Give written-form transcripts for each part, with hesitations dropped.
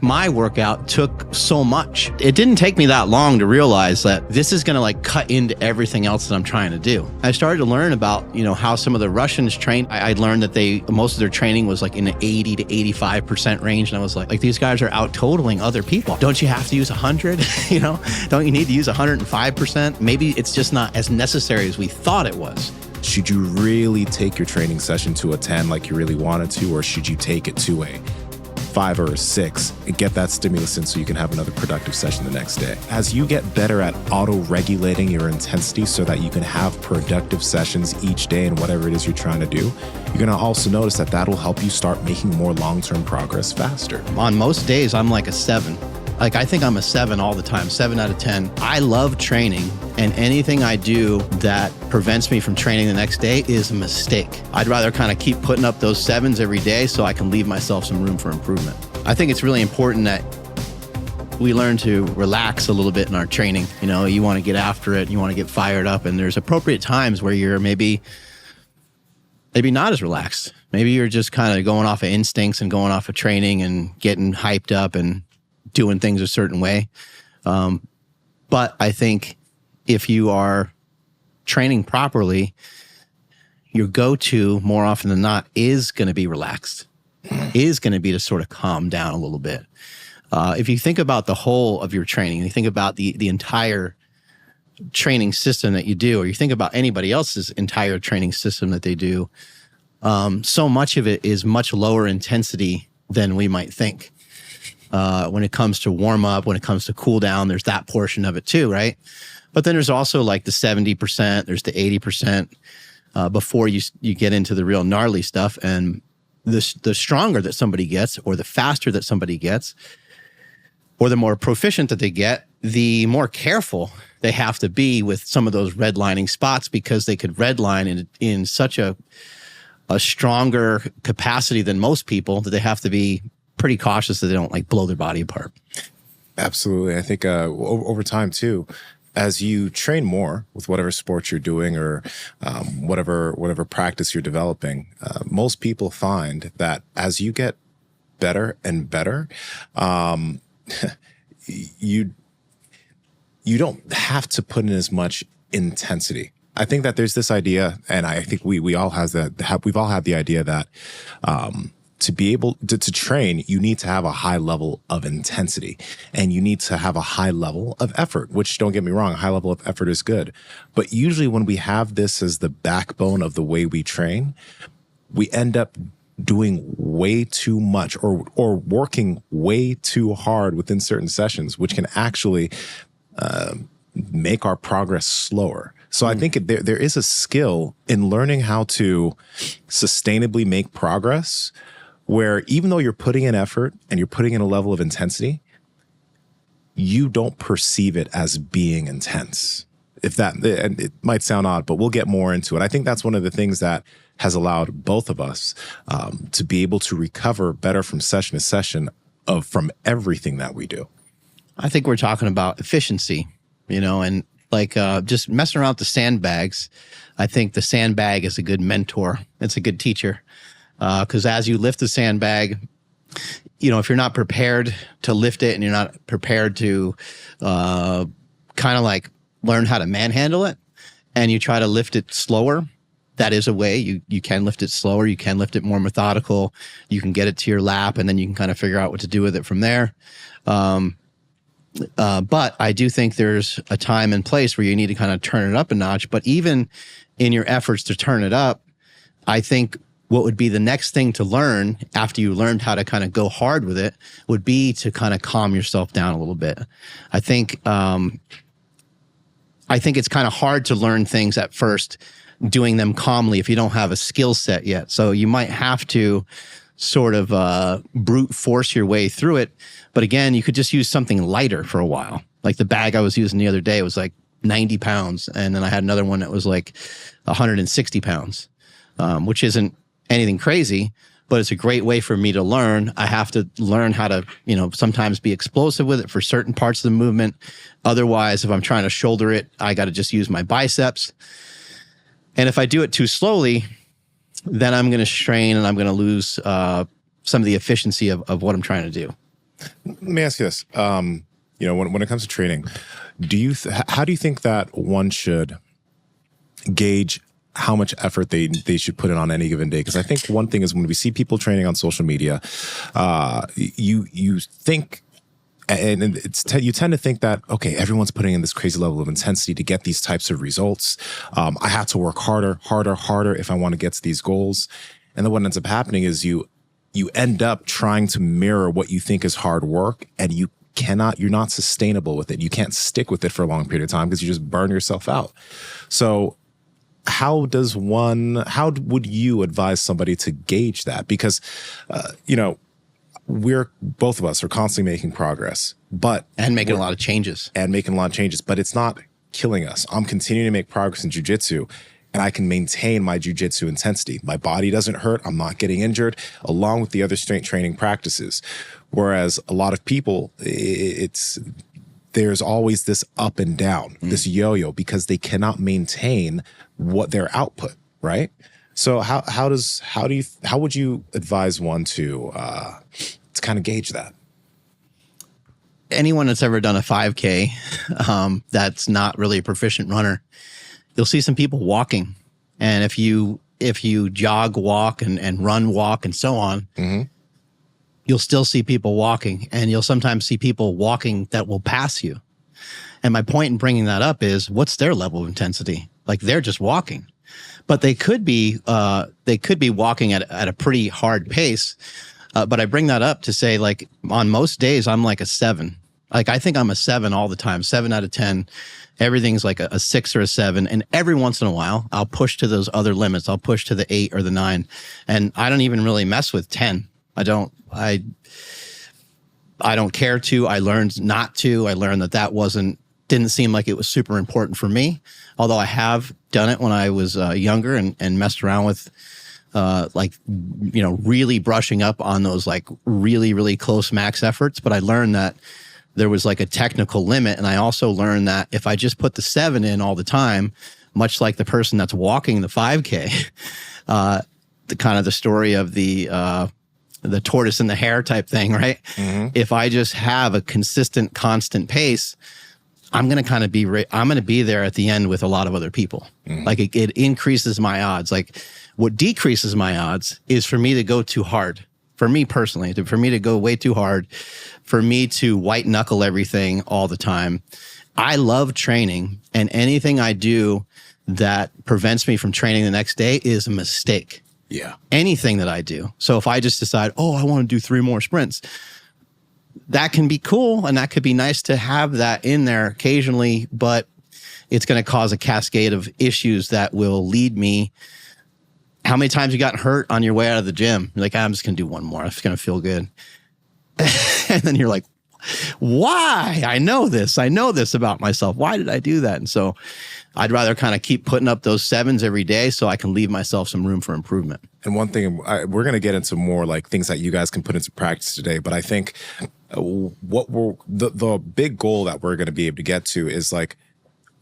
My workout took so much. It didn't take me that long to realize that this is going to like cut into everything else that I'm trying to do. I started to learn about, how some of the Russians train. I learned that most of their training was like in the 80 to 85% range. And I was like these guys are out totaling other people. Don't you have to use 100? Don't you need to use 105%? Maybe it's just not as necessary as we thought it was. Should you really take your training session to a 10 like you really wanted to, or should you take it to a 5 or a 6 and get that stimulus in so you can have another productive session the next day? As you get better at auto-regulating your intensity so that you can have productive sessions each day in whatever it is you're trying to do, you're going to also notice that that'll help you start making more long-term progress faster. On most days, I'm like a 7. I think I'm a 7 all the time, 7 out of 10. I love training, and anything I do that prevents me from training the next day is a mistake. I'd rather kind of keep putting up those 7s every day so I can leave myself some room for improvement. I think it's really important that we learn to relax a little bit in our training. You want to get after it, you want to get fired up, and there's appropriate times where you're maybe not as relaxed. Maybe you're just kind of going off of instincts and going off of training and getting hyped up and doing things a certain way. But I think if you are training properly, your go-to more often than not is going to be relaxed, is going to be to sort of calm down a little bit. If you think about the whole of your training, you think about the entire training system that you do, or you think about anybody else's entire training system that they do, so much of it is much lower intensity than we might think. When it comes to warm up, when it comes to cool down, there's that portion of it too, right? But then there's also like the 70%, there's the 80% before you get into the real gnarly stuff. And the stronger that somebody gets, or the faster that somebody gets, or the more proficient that they get, the more careful they have to be with some of those redlining spots, because they could redline in such a stronger capacity than most people that they have to be pretty cautious that they don't like blow their body apart. Absolutely. I think over time too, as you train more with whatever sport you're doing, or whatever practice you're developing, most people find that as you get better and better, you don't have to put in as much intensity. I think that there's this idea, and I think we all have that. We've all had the idea that to be able to train, you need to have a high level of intensity, and you need to have a high level of effort, which, don't get me wrong, a high level of effort is good. But usually when we have this as the backbone of the way we train, we end up doing way too much, or working way too hard within certain sessions, which can actually make our progress slower. So I think there is a skill in learning how to sustainably make progress, where even though you're putting in effort and you're putting in a level of intensity, you don't perceive it as being intense. And it might sound odd, but we'll get more into it. I think that's one of the things that has allowed both of us to be able to recover better from session to session from everything that we do. I think we're talking about efficiency, and like just messing around with the sandbags. I think the sandbag is a good mentor. It's a good teacher. Because as you lift the sandbag, if you're not prepared to lift it, and you're not prepared to kind of like learn how to manhandle it, and you try to lift it slower, that is a way. You can lift it slower. You can lift it more methodical. You can get it to your lap, and then you can kind of figure out what to do with it from there. But I do think there's a time and place where you need to kind of turn it up a notch. But even in your efforts to turn it up, I think what would be the next thing to learn after you learned how to kind of go hard with it would be to kind of calm yourself down a little bit. I think it's kind of hard to learn things at first, doing them calmly, if you don't have a skill set yet. So you might have to sort of brute force your way through it. But again, you could just use something lighter for a while. Like the bag I was using the other day was like 90 pounds. And then I had another one that was like 160 pounds, which isn't anything crazy, but it's a great way for me to learn. I have to learn how to, sometimes be explosive with it for certain parts of the movement. Otherwise, if I'm trying to shoulder it, I got to just use my biceps. And if I do it too slowly, then I'm going to strain and I'm going to lose some of the efficiency of what I'm trying to do. Let me ask you this. When it comes to training, how do you think that one should gauge how much effort they should put in on any given day? Because I think one thing is when we see people training on social media, you think, and you tend to think that, okay, everyone's putting in this crazy level of intensity to get these types of results. I have to work harder if I want to get to these goals. And then what ends up happening is you end up trying to mirror what you think is hard work, and you're not sustainable with it. You can't stick with it for a long period of time because you just burn yourself out. So how would you advise somebody to gauge that? Because, both of us are constantly making progress, and making a lot of changes, but it's not killing us. I'm continuing to make progress in jiu-jitsu, and I can maintain my jiu-jitsu intensity. My body doesn't hurt. I'm not getting injured, along with the other strength training practices. Whereas a lot of people, there's always this up and down, this yo-yo, because they cannot maintain what their output, right? So how would you advise one to kind of gauge that? Anyone that's ever done a 5K, that's not really a proficient runner, you'll see some people walking. And if you jog, walk, and run, walk, and so on, you'll still see people walking, and you'll sometimes see people walking that will pass you. And my point in bringing that up is, what's their level of intensity? Like, they're just walking, but they could be walking at a pretty hard pace. But I bring that up to say, like, on most days, I'm like a 7. Like, I think I'm a 7 all the time, 7 out of 10. Everything's like a 6 or a 7. And every once in a while, I'll push to those other limits. I'll push to the 8 or the 9. And I don't even really mess with 10. I don't care to. I learned not to. I learned that didn't seem like it was super important for me. Although I have done it when I was younger and messed around with really brushing up on those like really, really close max efforts. But I learned that there was like a technical limit. And I also learned that if I just put the 7 in all the time, much like the person that's walking the 5K, the story of the tortoise and the hare type thing, right? If I just have a consistent, constant pace, I'm going to be there at the end with a lot of other people. Like it increases my odds. Like, what decreases my odds is for me to go too hard. For me personally, for me to go way too hard, for me to white knuckle everything all the time. I love training, and anything I do that prevents me from training the next day is a mistake. Yeah. Anything that I do. So if I just decide, I want to do 3 more sprints, that can be cool, and that could be nice to have that in there occasionally, but it's going to cause a cascade of issues that will lead me. How many times you got hurt on your way out of the gym? You're like, I'm just going to do 1 more. It's going to feel good. And then you're like, why? I know this about myself. Why did I do that? And so I'd rather kind of keep putting up those 7s every day so I can leave myself some room for improvement. And one thing, we're going to get into more like things that you guys can put into practice today. But I think the big goal that we're going to be able to get to is like,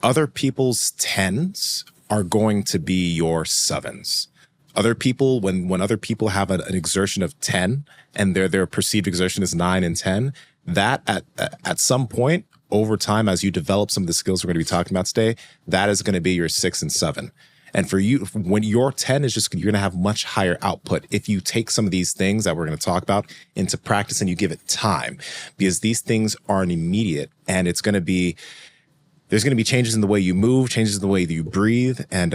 other people's 10s are going to be your 7s. Other people, when other people have an exertion of 10 and their perceived exertion is 9 and 10, that at some point over time, as you develop some of the skills we're going to be talking about today, that is going to be your 6 and 7. And for you, when your 10 is just, you're going to have much higher output if you take some of these things that we're going to talk about into practice and you give it time, because these things aren't immediate, and there's going to be changes in the way you move, changes in the way that you breathe, and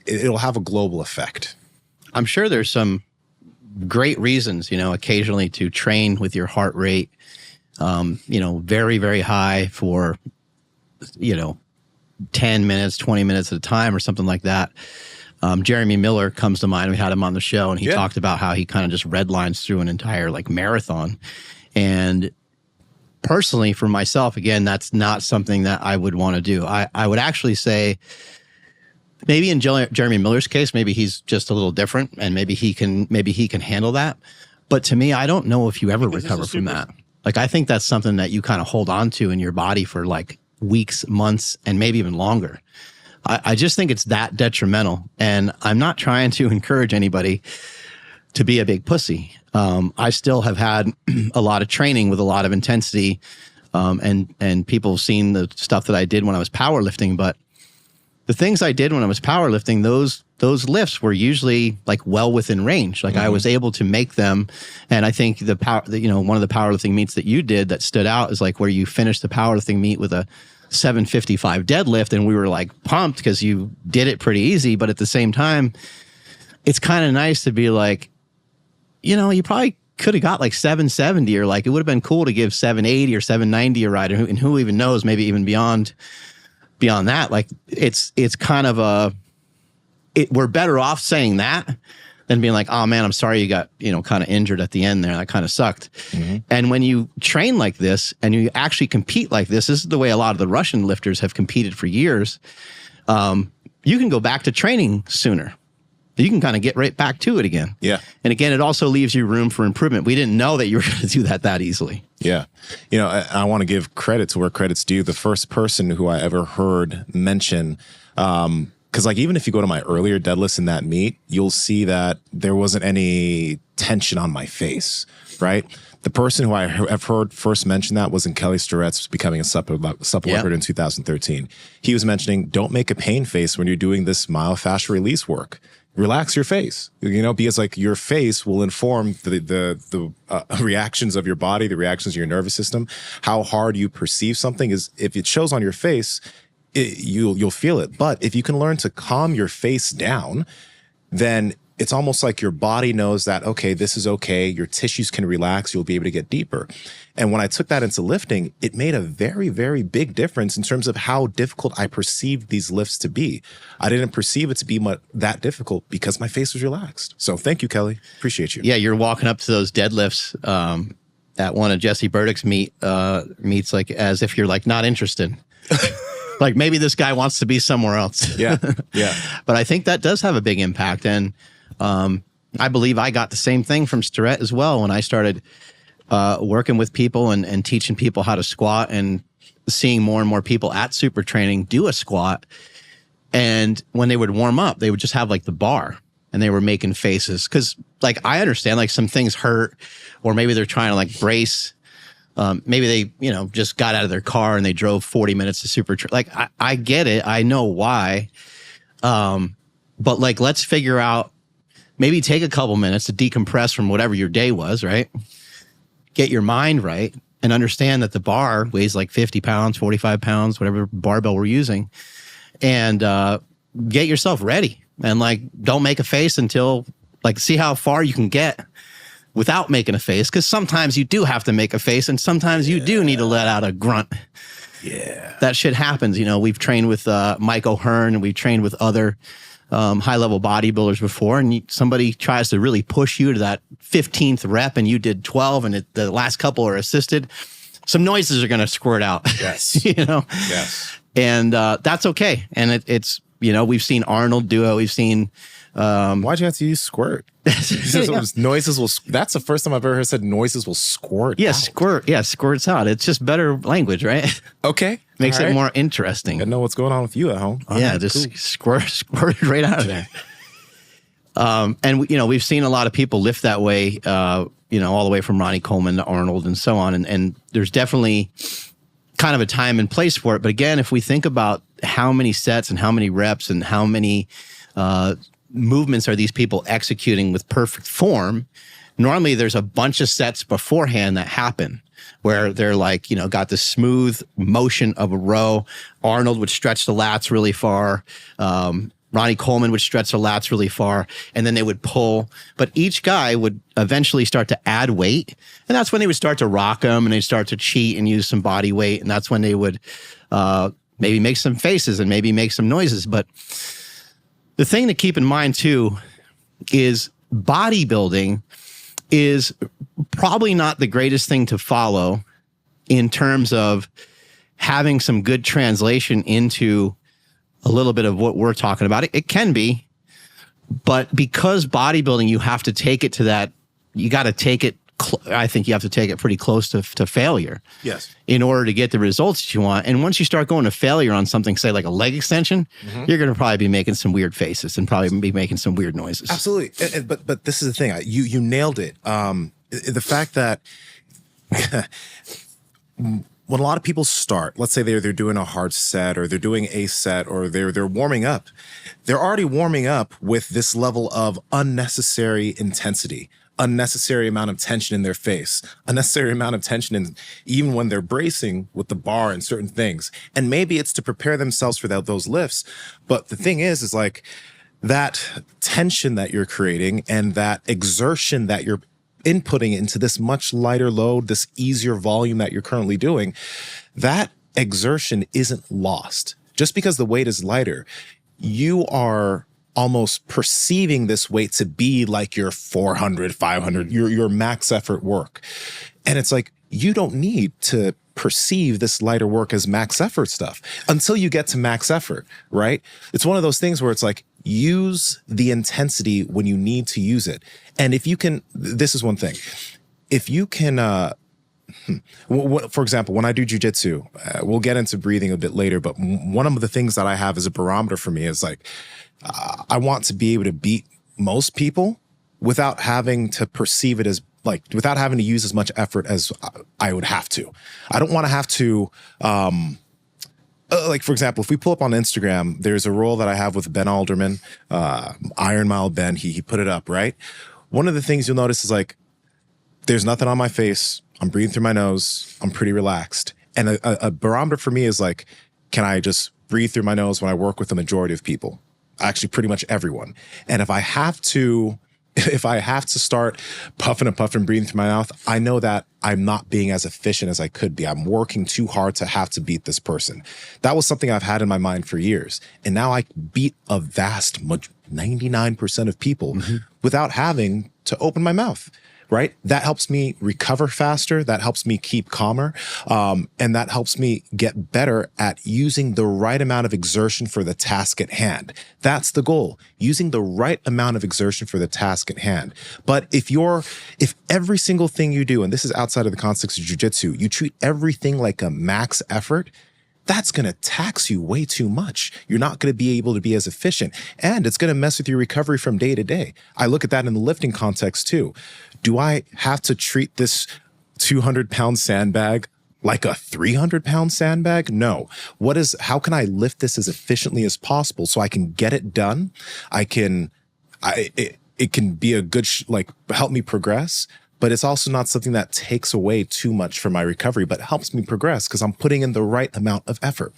it'll have a global effect. I'm sure there's some great reasons, occasionally to train with your heart rate, very, very high for, 10 minutes, 20 minutes at a time or something like that. Jeremy Miller comes to mind. We had him on the show, and he talked about how he kind of just redlines through an entire like marathon. And personally, for myself, again, that's not something that I would want to do. I would actually say maybe in Jeremy Miller's case, maybe he's just a little different, and maybe he can handle that. But to me, I don't know if you ever recover from that. Like, I think that's something that you kind of hold on to in your body for like weeks, months, and maybe even longer. I just think it's that detrimental. And I'm not trying to encourage anybody to be a big pussy. I still have had a lot of training with a lot of intensity, and people have seen the stuff that I did when I was powerlifting. But the things I did when I was powerlifting, those lifts were usually like well within range. Like I was able to make them. And I think one of the powerlifting meets that you did that stood out is like where you finished the powerlifting meet with a 755 deadlift, and we were like pumped because you did it pretty easy. But at the same time, it's kind of nice to be like, you probably could have got like 770, or like it would have been cool to give 780 or 790 a ride, and who even knows, maybe even beyond that. Like it's kind of we're better off saying that than being like, oh man, I'm sorry you got, kind of injured at the end there. That kind of sucked. And when you train like this and you actually compete like this is the way a lot of the Russian lifters have competed for years. You can go back to training sooner. You can kind of get right back to it again. Yeah. And again, it also leaves you room for improvement. We didn't know that you were going to do that easily. Yeah. I want to give credit to where credit's due. The first person who I ever heard mention, because like even if you go to my earlier deadlifts in that meet, you'll see that there wasn't any tension on my face, right? The person who I have heard first mention that was in Kelly Starrett's Becoming a Supple Leopard in 2013. He was mentioning, don't make a pain face when you're doing this myofascial release work. Relax your face, because like your face will inform the reactions of your body, the reactions of your nervous system. How hard you perceive something is, if it shows on your face, you'll feel it. But if you can learn to calm your face down, then it's almost like your body knows that, okay, this is okay. Your tissues can relax. You'll be able to get deeper. And when I took that into lifting, it made a very, very big difference in terms of how difficult I perceived these lifts to be. I didn't perceive it to be that difficult because my face was relaxed. So thank you, Kelly. Appreciate you. Yeah, you're walking up to those deadlifts at one of Jesse Burdick's meets like as if you're like not interested. Like maybe this guy wants to be somewhere else. Yeah. But I think that does have a big impact. And I believe I got the same thing from Starrett as well when I started working with people and teaching people how to squat, and seeing more and more people at Super Training do a squat. And when they would warm up, they would just have like the bar and they were making faces. Cause like, I understand like some things hurt, or maybe they're trying to like brace. Maybe they, just got out of their car and they drove 40 minutes to Super Training. Like, I get it. I know why. But like, let's figure out, maybe take a couple minutes to decompress from whatever your day was, right? Get your mind right and understand that the bar weighs like 50 pounds, 45 pounds, whatever barbell we're using. And get yourself ready. And like, don't make a face until, like, see how far you can get without making a face. Because sometimes you do have to make a face, and sometimes you do need to let out a grunt. Yeah. That shit happens. We've trained with Mike O'Hearn, and we've trained with other high-level bodybuilders before, and somebody tries to really push you to that 15th rep, and you did 12, and the last couple are assisted. Some noises are going to squirt out. Yes. Yes. And that's okay. And it's we've seen Arnold do it. We've seen. Why'd you have to use squirt? Noises will. That's the first time I've ever heard said noises will squirt. Yeah, out. squirt. Yeah, squirts out. It's just better language, right? Okay, makes it more interesting. I know what's going on with you at home. Yeah, just squirt it right out of there. And we've seen a lot of people lift that way. All the way from Ronnie Coleman to Arnold and so on. And there's definitely kind of a time and place for it. But again, if we think about how many sets and how many reps and how many movements are these people executing with perfect form, normally there's a bunch of sets beforehand that happen where they're like, got this smooth motion of a row. Arnold would stretch the lats really far. Ronnie Coleman would stretch the lats really far, and then they would pull. But each guy would eventually start to add weight, and that's when they would start to rock them, and they'd start to cheat and use some body weight, and that's when they would maybe make some faces and maybe make some noises. But the thing to keep in mind, too, is bodybuilding is probably not the greatest thing to follow in terms of having some good translation into a little bit of what we're talking about. It can be, but because bodybuilding, you have to take it to that, you got to take it I think you have to take it pretty close to failure. Yes. In order to get the results that you want. And once you start going to failure on something, say like a leg extension, you're going to probably be making some weird faces and probably be making some weird noises. Absolutely. But this is the thing. You nailed it. The fact that when a lot of people start, let's say they're doing a hard set or they're doing a set or they're warming up, they're already warming up with this level of unnecessary intensity, unnecessary amount of tension in their face, unnecessary amount of tension in even when they're bracing with the bar and certain things. And maybe it's to prepare themselves for those lifts. But the thing is like that tension that you're creating and that exertion that you're inputting into this much lighter load, this easier volume that you're currently doing, that exertion isn't lost. Just because the weight is lighter, you are almost perceiving this weight to be like your 400, 500, your max effort work. And it's like, you don't need to perceive this lighter work as max effort stuff until you get to max effort, right? It's one of those things where it's like, use the intensity when you need to use it. And if you can, this is one thing. If you can, for example, when I do jujitsu, we'll get into breathing a bit later, but one of the things that I have as a barometer for me is like, I want to be able to beat most people without having to perceive it as like, without having to use as much effort as I would have to. I don't want to have to, like, for example, if we pull up on Instagram, there's a role that I have with Ben Alderman, Iron Mile Ben, he put it up, right? One of the things you'll notice is like, there's nothing on my face. I'm breathing through my nose. I'm pretty relaxed. And a barometer for me is like, can I just breathe through my nose when I work with the majority of people? Actually, pretty much everyone. And if I have to start puffing and puffing, breathing through my mouth, I know that I'm not being as efficient as I could be. I'm working too hard to have to beat this person. That was something I've had in my mind for years. And now I beat a vast 99% of people without having to open my mouth. Right? That helps me recover faster. That helps me keep calmer. And that helps me get better at using the right amount of exertion for the task at hand. That's the goal, using the right amount of exertion for the task at hand. But if every single thing you do, and this is outside of the context of jiu-jitsu, you treat everything like a max effort, that's going to tax you way too much. You're not going to be able to be as efficient, and it's going to mess with your recovery from day to day. I look at that in the lifting context too. Do I have to treat this 200-pound sandbag like a 300-pound sandbag? No. How can I lift this as efficiently as possible so I can get it done? It can be a good, help me progress. But it's also not something that takes away too much from my recovery, but helps me progress because I'm putting in the right amount of effort.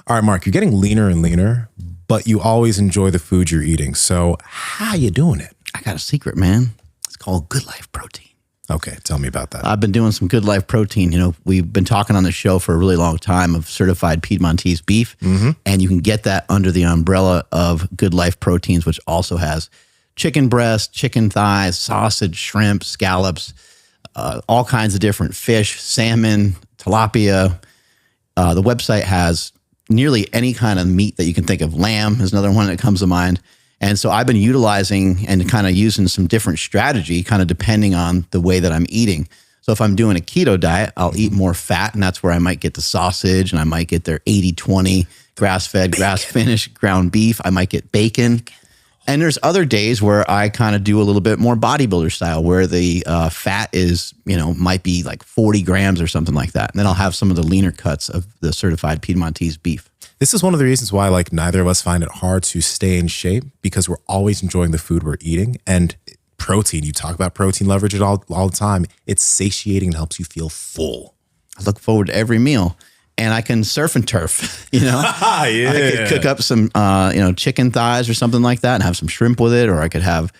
All right, Mark, you're getting leaner and leaner, but you always enjoy the food you're eating. So how you doing it? I got a secret, man. It's called Good Life Protein. Okay, tell me about that. I've been doing some Good Life Protein. You know, we've been talking on the show for a really long time of certified Piedmontese beef, and you can get that under the umbrella of Good Life Proteins, which also has chicken breast, chicken thighs, sausage, shrimp, scallops, all kinds of different fish, salmon, tilapia. The website has nearly any kind of meat that you can think of. Lamb is another one that comes to mind. And so I've been utilizing and kind of using some different strategy, kind of depending on the way that I'm eating. So if I'm doing a keto diet, I'll eat more fat, and that's where I might get the sausage, and I might get their 80-20 grass-fed, grass-finished ground beef. I might get bacon. And there's other days where I kind of do a little bit more bodybuilder style, where the fat is, might be like 40 grams or something like that. And then I'll have some of the leaner cuts of the certified Piedmontese beef. This is one of the reasons why neither of us find it hard to stay in shape, because we're always enjoying the food we're eating. And protein, you talk about protein leverage all the time. It's satiating and helps you feel full. I look forward to every meal. And I can surf and turf, Yeah. I could cook up some, chicken thighs or something like that and have some shrimp with it, or I could have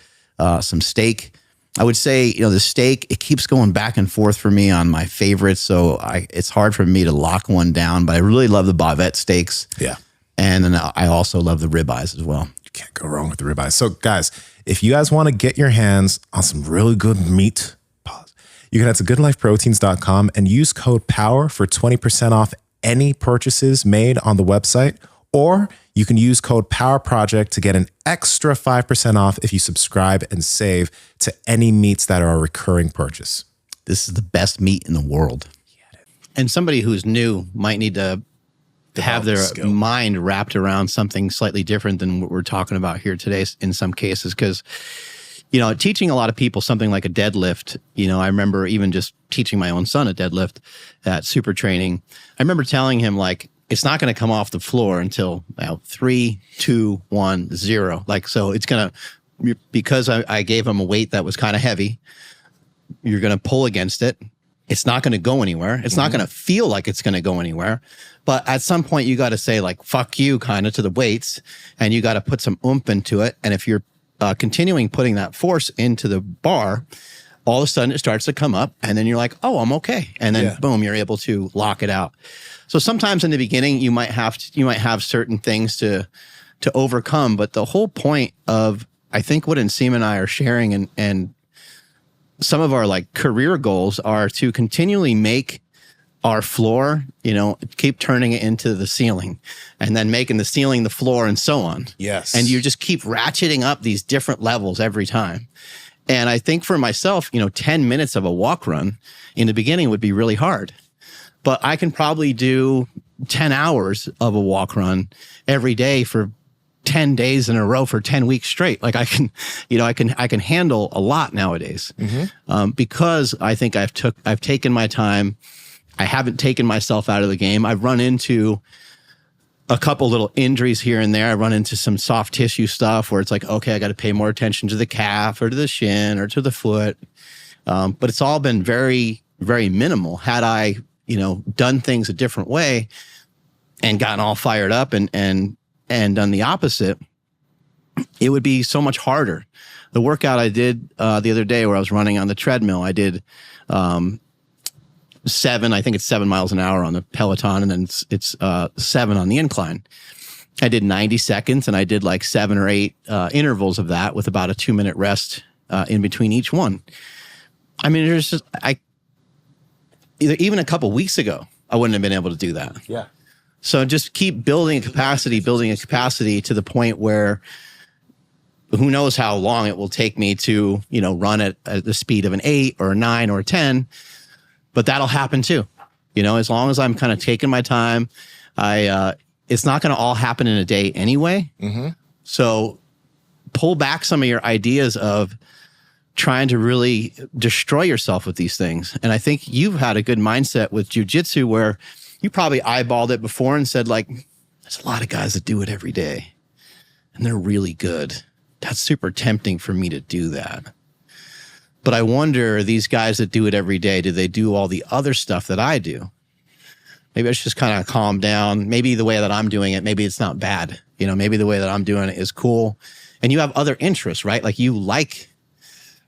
some steak. I would say, the steak, it keeps going back and forth for me on my favorites. So it's hard for me to lock one down, but I really love the bavette steaks. Yeah. And then I also love the ribeyes as well. You can't go wrong with the ribeyes. So guys, if you guys want to get your hands on some really good meat, you can head to goodlifeproteins.com and use code POWER for 20% off any purchases made on the website, or you can use code POWERPROJECT to get an extra 5% off if you subscribe and save to any meats that are a recurring purchase. this is the best meat in the world. And somebody who's new might need to have their mind wrapped around something slightly different than what we're talking about here today in some cases. Because, you know, teaching a lot of people something like a deadlift, you know, I remember even just teaching my own son a deadlift at super training. I remember telling him, like, it's not going to come off the floor until 3, 2, 1, 0. Like, so it's going to, because I gave him a weight that was kind of heavy, you're going to pull against it. It's not going to go anywhere. It's not going to feel like it's going to go anywhere. But at some point, you got to say, like, fuck you kind of to the weights, and you got to put some oomph into it. And if you're continuing putting that force into the bar, all of a sudden it starts to come up, and then you're like, oh, I'm okay. And then boom, you're able to lock it out. So sometimes in the beginning, you might have certain things to overcome. But the whole point of, I think, what Nsima and I are sharing and some of our like career goals are to continually make our floor, you know, keep turning it into the ceiling, and then making the ceiling the floor, and so on. Yes. And you just keep ratcheting up these different levels every time. And I think for myself, you know, 10 minutes of a walk run in the beginning would be really hard, but I can probably do 10 hours of a walk run every day for 10 days in a row for 10 weeks straight. Like I can, you know, I can handle a lot nowadays, because I think I've taken my time. I haven't taken myself out of the game. I've run into a couple little injuries here and there. I run into some soft tissue stuff where it's like, okay, I got to pay more attention to the calf or to the shin or to the foot. But it's all been very, very minimal. Had I, you know, done things a different way and gotten all fired up and done the opposite, it would be so much harder. The workout I did the other day where I was running on the treadmill, I did I think it's 7 miles an hour on the Peloton, and then it's 7 on the incline. I did 90 seconds, and I did like 7 or 8 intervals of that with about a 2-minute rest in between each one. I mean, there's just, even a couple weeks ago, I wouldn't have been able to do that. Yeah. So just keep building a capacity to the point where who knows how long it will take me to, you know, run at the speed of an 8 or a 9 or a 10. But that'll happen too. You know, as long as I'm kind of taking my time, it's not going to all happen in a day anyway. So pull back some of your ideas of trying to really destroy yourself with these things. And I think you've had a good mindset with jiu-jitsu where you probably eyeballed it before and said, like, there's a lot of guys that do it every day and they're really good. That's super tempting for me to do that. But I wonder, these guys that do it every day, do they do all the other stuff that I do? Maybe I should just kind of calm down. Maybe the way that I'm doing it, maybe it's not bad. You know, maybe the way that I'm doing it is cool. And you have other interests, right? Like you like,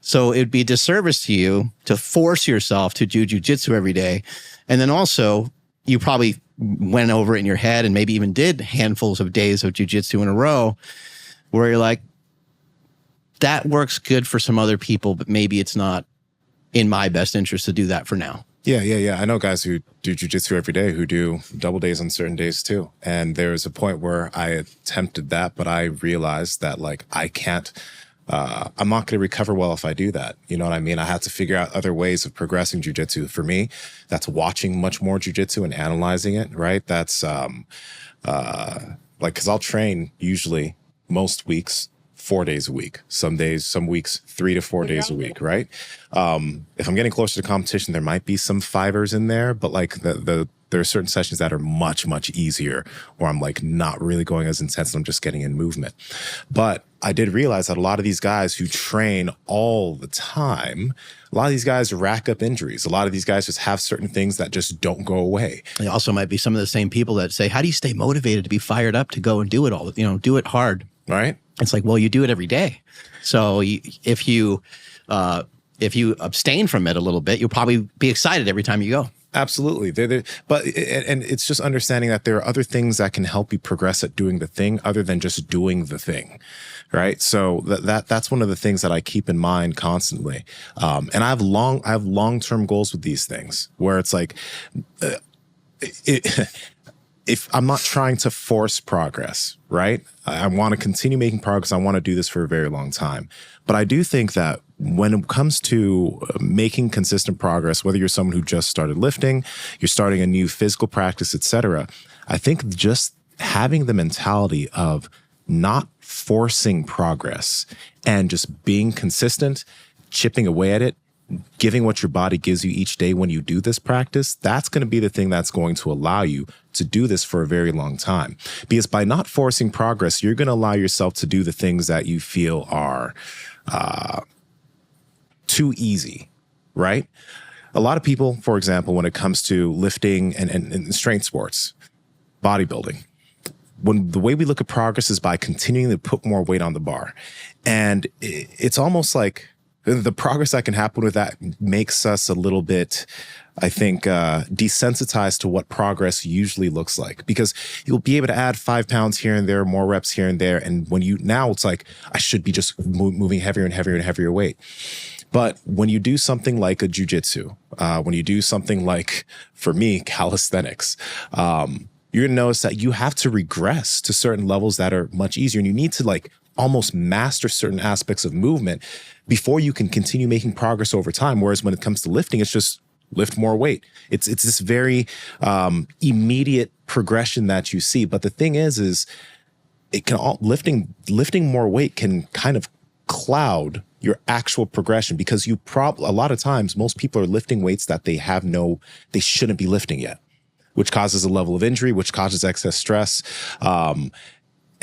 so it'd be a disservice to you to force yourself to do jiu-jitsu every day. And then also, you probably went over it in your head and maybe even did handfuls of days of jiu-jitsu in a row where you're like, that works good for some other people, but maybe it's not in my best interest to do that for now. Yeah. I know guys who do jiu-jitsu every day who do double days on certain days too. And there was a point where I attempted that, but I realized that, like, I can't, I'm not going to recover well if I do that. You know what I mean? I had to figure out other ways of progressing jiu-jitsu. For me, that's watching much more jiu-jitsu and analyzing it, right? That's like, because I'll train usually most weeks 4 days a week, some weeks 3 to 4 days a week, right? If I'm getting closer to competition, there might be some fivers in there, but like there are certain sessions that are much, much easier where I'm like not really going as intense and I'm just getting in movement. But I did realize that a lot of these guys who train all the time, a lot of these guys rack up injuries. A lot of these guys just have certain things that just don't go away. They also might be some of the same people that say, how do you stay motivated to be fired up to go and do it all, you know, do it hard. Right. It's like, well, you do it every day. So if you abstain from it a little bit, you'll probably be excited every time you go. Absolutely. But it's just understanding that there are other things that can help you progress at doing the thing other than just doing the thing. Right. So that's one of the things that I keep in mind constantly. And I have long-term goals with these things where it's like, if I'm not trying to force progress, right? I want to continue making progress. I want to do this for a very long time. But I do think that when it comes to making consistent progress, whether you're someone who just started lifting, you're starting a new physical practice, etc., I think just having the mentality of not forcing progress and just being consistent, chipping away at it, giving what your body gives you each day when you do this practice, that's going to be the thing that's going to allow you to do this for a very long time. Because by not forcing progress, you're going to allow yourself to do the things that you feel are too easy, right? A lot of people, for example, when it comes to lifting and strength sports, bodybuilding, when the way we look at progress is by continuing to put more weight on the bar. And it's almost like the progress that can happen with that makes us a little bit, I think, desensitized to what progress usually looks like, because you'll be able to add 5 pounds here and there, more reps here and there. And when now it's like, I should be just moving heavier and heavier and heavier weight. But when you do something like a jujitsu, when you do something like, for me, calisthenics, you're going to notice that you have to regress to certain levels that are much easier. And you need to like almost master certain aspects of movement before you can continue making progress over time. Whereas when it comes to lifting, it's just lift more weight. It's this very immediate progression that you see. But the thing is it can lifting more weight can kind of cloud your actual progression, because a lot of times most people are lifting weights that they shouldn't be lifting yet, which causes a level of injury, which causes excess stress. And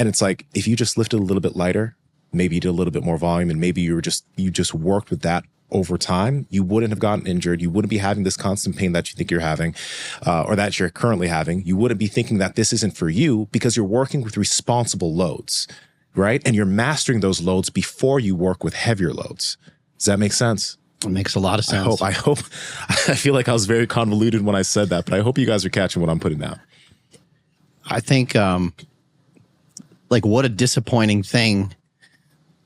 it's like, if you just lifted a little bit lighter, maybe you did a little bit more volume, and maybe you just worked with that over time, you wouldn't have gotten injured. You wouldn't be having this constant pain that you think you're having, or that you're currently having. You wouldn't be thinking that this isn't for you, because you're working with responsible loads, right? And you're mastering those loads before you work with heavier loads. Does that make sense? It makes a lot of sense. I feel like I was very convoluted when I said that, but I hope you guys are catching what I'm putting down. I think, like, what a disappointing thing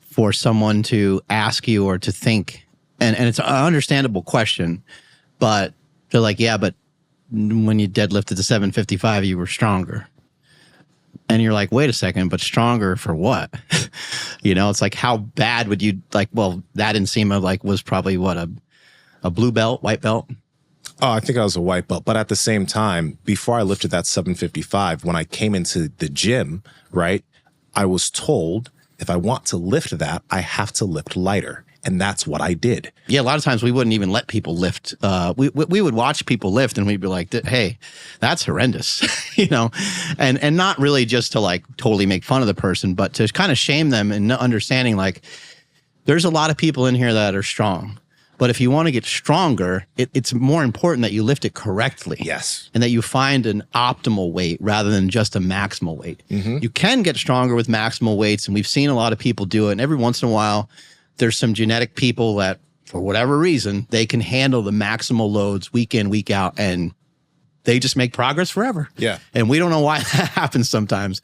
for someone to ask you or to think. And it's an understandable question, but they're like, yeah, but when you deadlifted to 755, you were stronger. And you're like, wait a second, but stronger for what? It's like, how bad would you like? Well, that Nsima was probably what, a blue belt, white belt? Oh, I think I was a white belt. But at the same time, before I lifted that 755, when I came into the gym, right, I was told if I want to lift that, I have to lift lighter. And that's what I did. Yeah, a lot of times we wouldn't even let people lift. We would watch people lift and we'd be like, hey, that's horrendous, and not really just to like totally make fun of the person, but to kind of shame them and understanding like there's a lot of people in here that are strong. But if you want to get stronger, it's more important that you lift it correctly. Yes. And that you find an optimal weight rather than just a maximal weight. Mm-hmm. You can get stronger with maximal weights, and we've seen a lot of people do it. And every once in a while, there's some genetic people that, for whatever reason, they can handle the maximal loads week in, week out, and they just make progress forever. Yeah. And we don't know why that happens sometimes,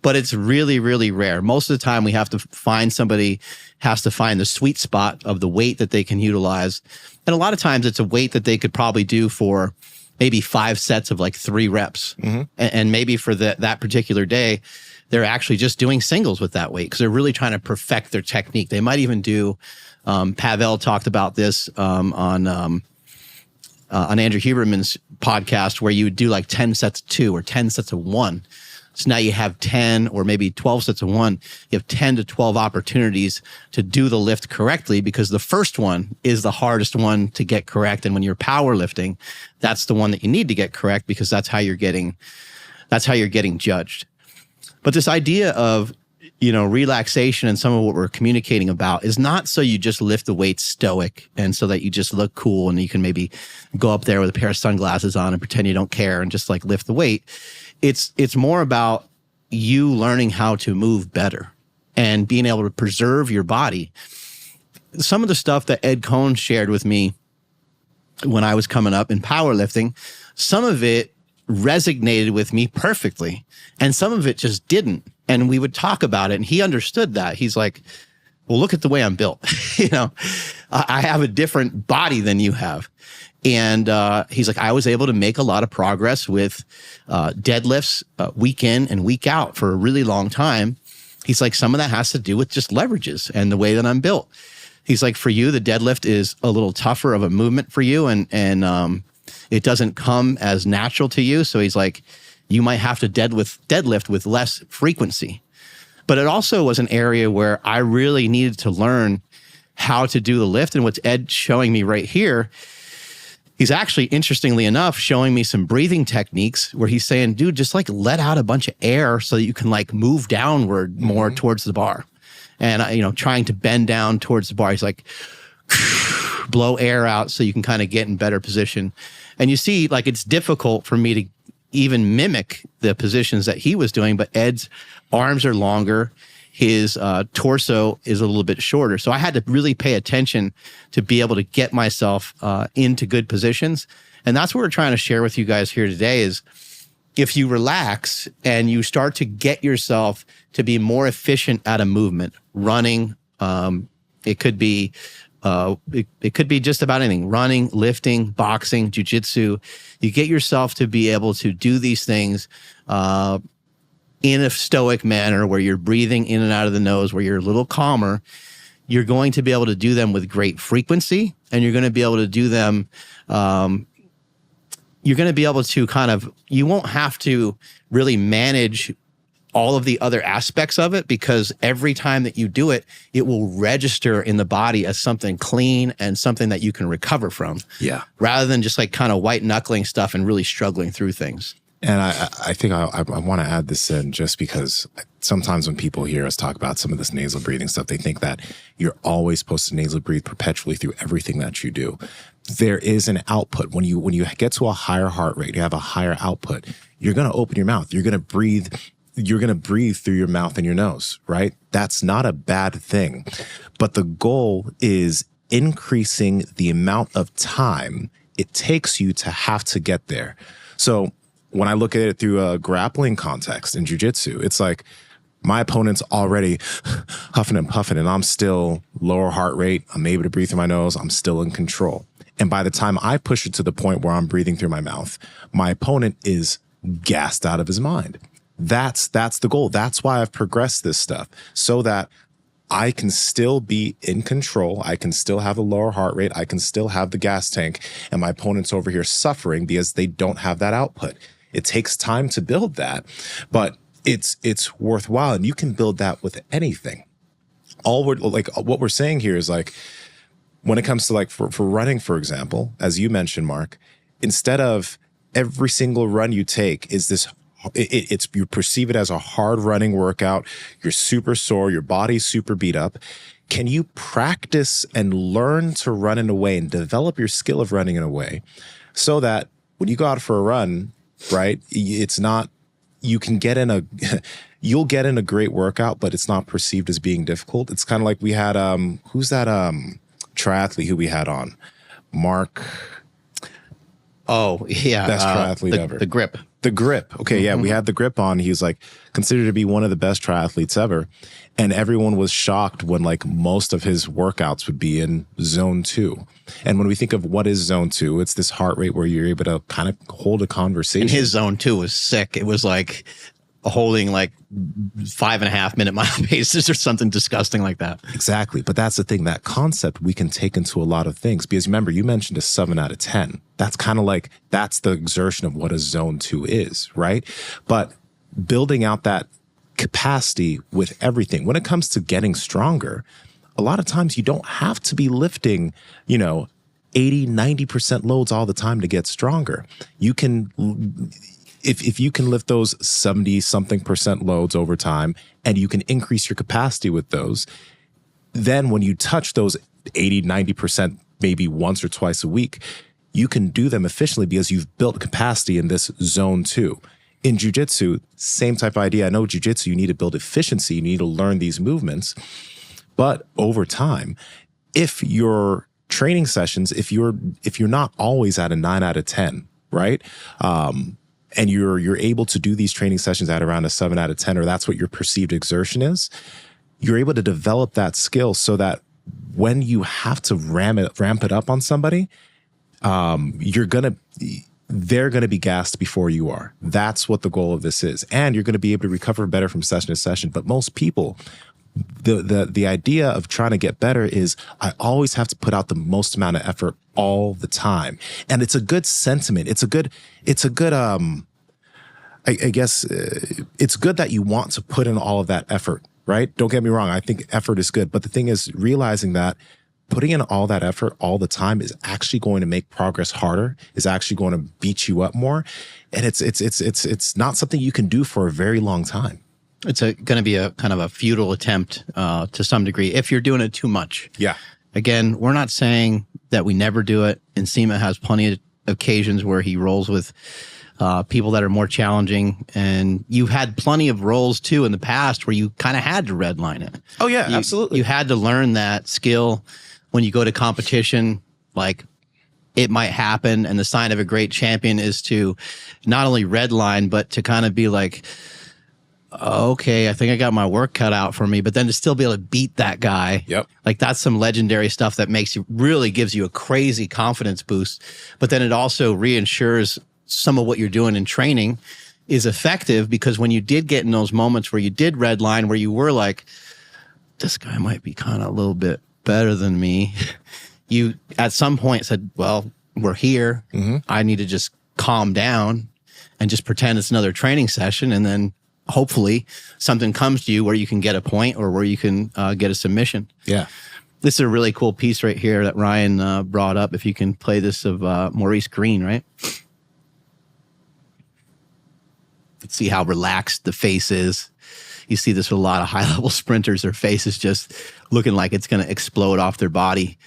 but it's really, really rare. Most of the time we have to find somebody has to find the sweet spot of the weight that they can utilize. And a lot of times it's a weight that they could probably do for maybe 5 sets of like 3 reps. Mm-hmm. And maybe for that particular day, they're actually just doing singles with that weight because they're really trying to perfect their technique. They might even do, Pavel talked about this on Andrew Huberman's podcast, where you would do like 10 sets of 2 or 10 sets of 1. So now you have 10 or maybe 12 sets of 1. You have 10 to 12 opportunities to do the lift correctly, because the first one is the hardest one to get correct. And when you're powerlifting, that's the one that you need to get correct, because that's how you're getting judged. But this idea of, relaxation and some of what we're communicating about is not so you just lift the weight stoic and so that you just look cool and you can maybe go up there with a pair of sunglasses on and pretend you don't care and just like lift the weight. It's more about you learning how to move better and being able to preserve your body. Some of the stuff that Ed Cohn shared with me when I was coming up in powerlifting, some of it resonated with me perfectly, and some of it just didn't. And we would talk about it, and he understood that. He's like, well, look at the way I'm built. I have a different body than you have. And he's like, I was able to make a lot of progress with deadlifts week in and week out for a really long time. He's like, some of that has to do with just leverages and the way that I'm built. He's like, for you, the deadlift is a little tougher of a movement for you, and it doesn't come as natural to you. So he's like, you might have to deadlift with less frequency. But it also was an area where I really needed to learn how to do the lift. And what's Ed showing me right here, he's actually, interestingly enough, showing me some breathing techniques where he's saying, dude, just like let out a bunch of air so that you can like move downward more towards the bar. And, trying to bend down towards the bar. He's like, blow air out so you can kind of get in better position. And you see, like, it's difficult for me to even mimic the positions that he was doing, but Ed's arms are longer. His torso is a little bit shorter. So I had to really pay attention to be able to get myself into good positions. And that's what we're trying to share with you guys here today is if you relax and you start to get yourself to be more efficient at a movement, running, it could be it could be just about anything, running, lifting, boxing, jujitsu. You get yourself to be able to do these things in a stoic manner where you're breathing in and out of the nose, where you're a little calmer. You're going to be able to do them with great frequency, and you're going to be able to do them you're going to be able to you won't have to really manage all of the other aspects of it, because every time that you do it, it will register in the body as something clean and something that you can recover from. Yeah. Rather than just like kind of white knuckling stuff and really struggling through things. And I think I want to add this in just because sometimes when people hear us talk about some of this nasal breathing stuff, they think that you're always supposed to nasal breathe perpetually through everything that you do. There is an output. When you get to a higher heart rate, you have a higher output, you're going to open your mouth. You're going to breathe through your mouth and your nose, right? That's not a bad thing. But the goal is increasing the amount of time it takes you to have to get there. So when I look at it through a grappling context in jiu-jitsu, it's like my opponent's already huffing and puffing and I'm still lower heart rate. I'm able to breathe through my nose. I'm still in control. And by the time I push it to the point where I'm breathing through my mouth, my opponent is gassed out of his mind. That's the goal. That's why I've progressed this stuff, so that I can still be in control. I can still have a lower heart rate. I can still have the gas tank, and my opponent's over here suffering because they don't have that output. It takes time to build that, but it's worthwhile, and you can build that with anything. What we're saying here is like, when it comes to like for running, for example, as you mentioned, Mark, instead of every single run you take is this, you perceive it as a hard running workout. You're super sore. Your body's super beat up. Can you practice and learn to run in a way and develop your skill of running in a way so that when you go out for a run, right, it's not, you can get in you'll get in a great workout, but it's not perceived as being difficult. It's kind of like we had, who's that triathlete who we had on? Mark. Oh, yeah. Best triathlete ever. The Grip. The Grip. Okay, yeah, we had the Grip on. He was like considered to be one of the best triathletes ever. And everyone was shocked when like most of his workouts would be in zone 2. And when we think of what is zone 2, it's this heart rate where you're able to kind of hold a conversation. And his zone 2 was sick. It was like holding like 5.5 minute mile paces or something disgusting like that. Exactly. But that's the thing, that concept we can take into a lot of things, because remember, you mentioned a 7 out of 10. That's kind of like, that's the exertion of what a zone 2 is, right? But building out that capacity with everything, when it comes to getting stronger, a lot of times you don't have to be lifting, 80, 90% loads all the time to get stronger. You can, if you can lift those 70 something percent loads over time and you can increase your capacity with those, then when you touch those 80, 90% maybe once or twice a week, you can do them efficiently because you've built capacity in this zone 2. In jiu-jitsu, same type of idea. I know jiu-jitsu, you need to build efficiency. You need to learn these movements. But over time, if your training sessions, if you're not always at a 9 out of 10, right? And you're able to do these training sessions at around a 7 out of 10, or that's what your perceived exertion is, you're able to develop that skill so that when you have to ramp it up on somebody, they're going to be gassed before you are. That's what the goal of this is. And you're going to be able to recover better from session to session. But most people the idea of trying to get better is I always have to put out the most amount of effort all the time. And it's a good sentiment. It's a good, I guess it's good that you want to put in all of that effort, right? Don't get me wrong. I think effort is good. But the thing is realizing that putting in all that effort all the time is actually going to make progress harder, is actually going to beat you up more. And it's not something you can do for a very long time. It's going to be a kind of a futile attempt to some degree if you're doing it too much. Yeah. Again, we're not saying that we never do it. Nsima has plenty of occasions where he rolls with people that are more challenging. And you've had plenty of roles too in the past where you kind of had to redline it. Oh yeah, absolutely. You had to learn that skill when you go to competition. Like, it might happen. And the sign of a great champion is to not only redline, but to kind of be like, okay, I think I got my work cut out for me, but then to still be able to beat that guy. Yep. Like, that's some legendary stuff that really gives you a crazy confidence boost. But then it also reassures some of what you're doing in training is effective, because when you did get in those moments where you did redline, where you were like, this guy might be kind of a little bit better than me. You at some point said, well, we're here. Mm-hmm. I need to just calm down and just pretend it's another training session. And then hopefully something comes to you where you can get a point or where you can get a submission. Yeah. This is a really cool piece right here that Ryan brought up. If you can play this of Maurice Green, right? Let's see how relaxed the face is. You see this with a lot of high-level sprinters. Their face is just looking like it's going to explode off their body,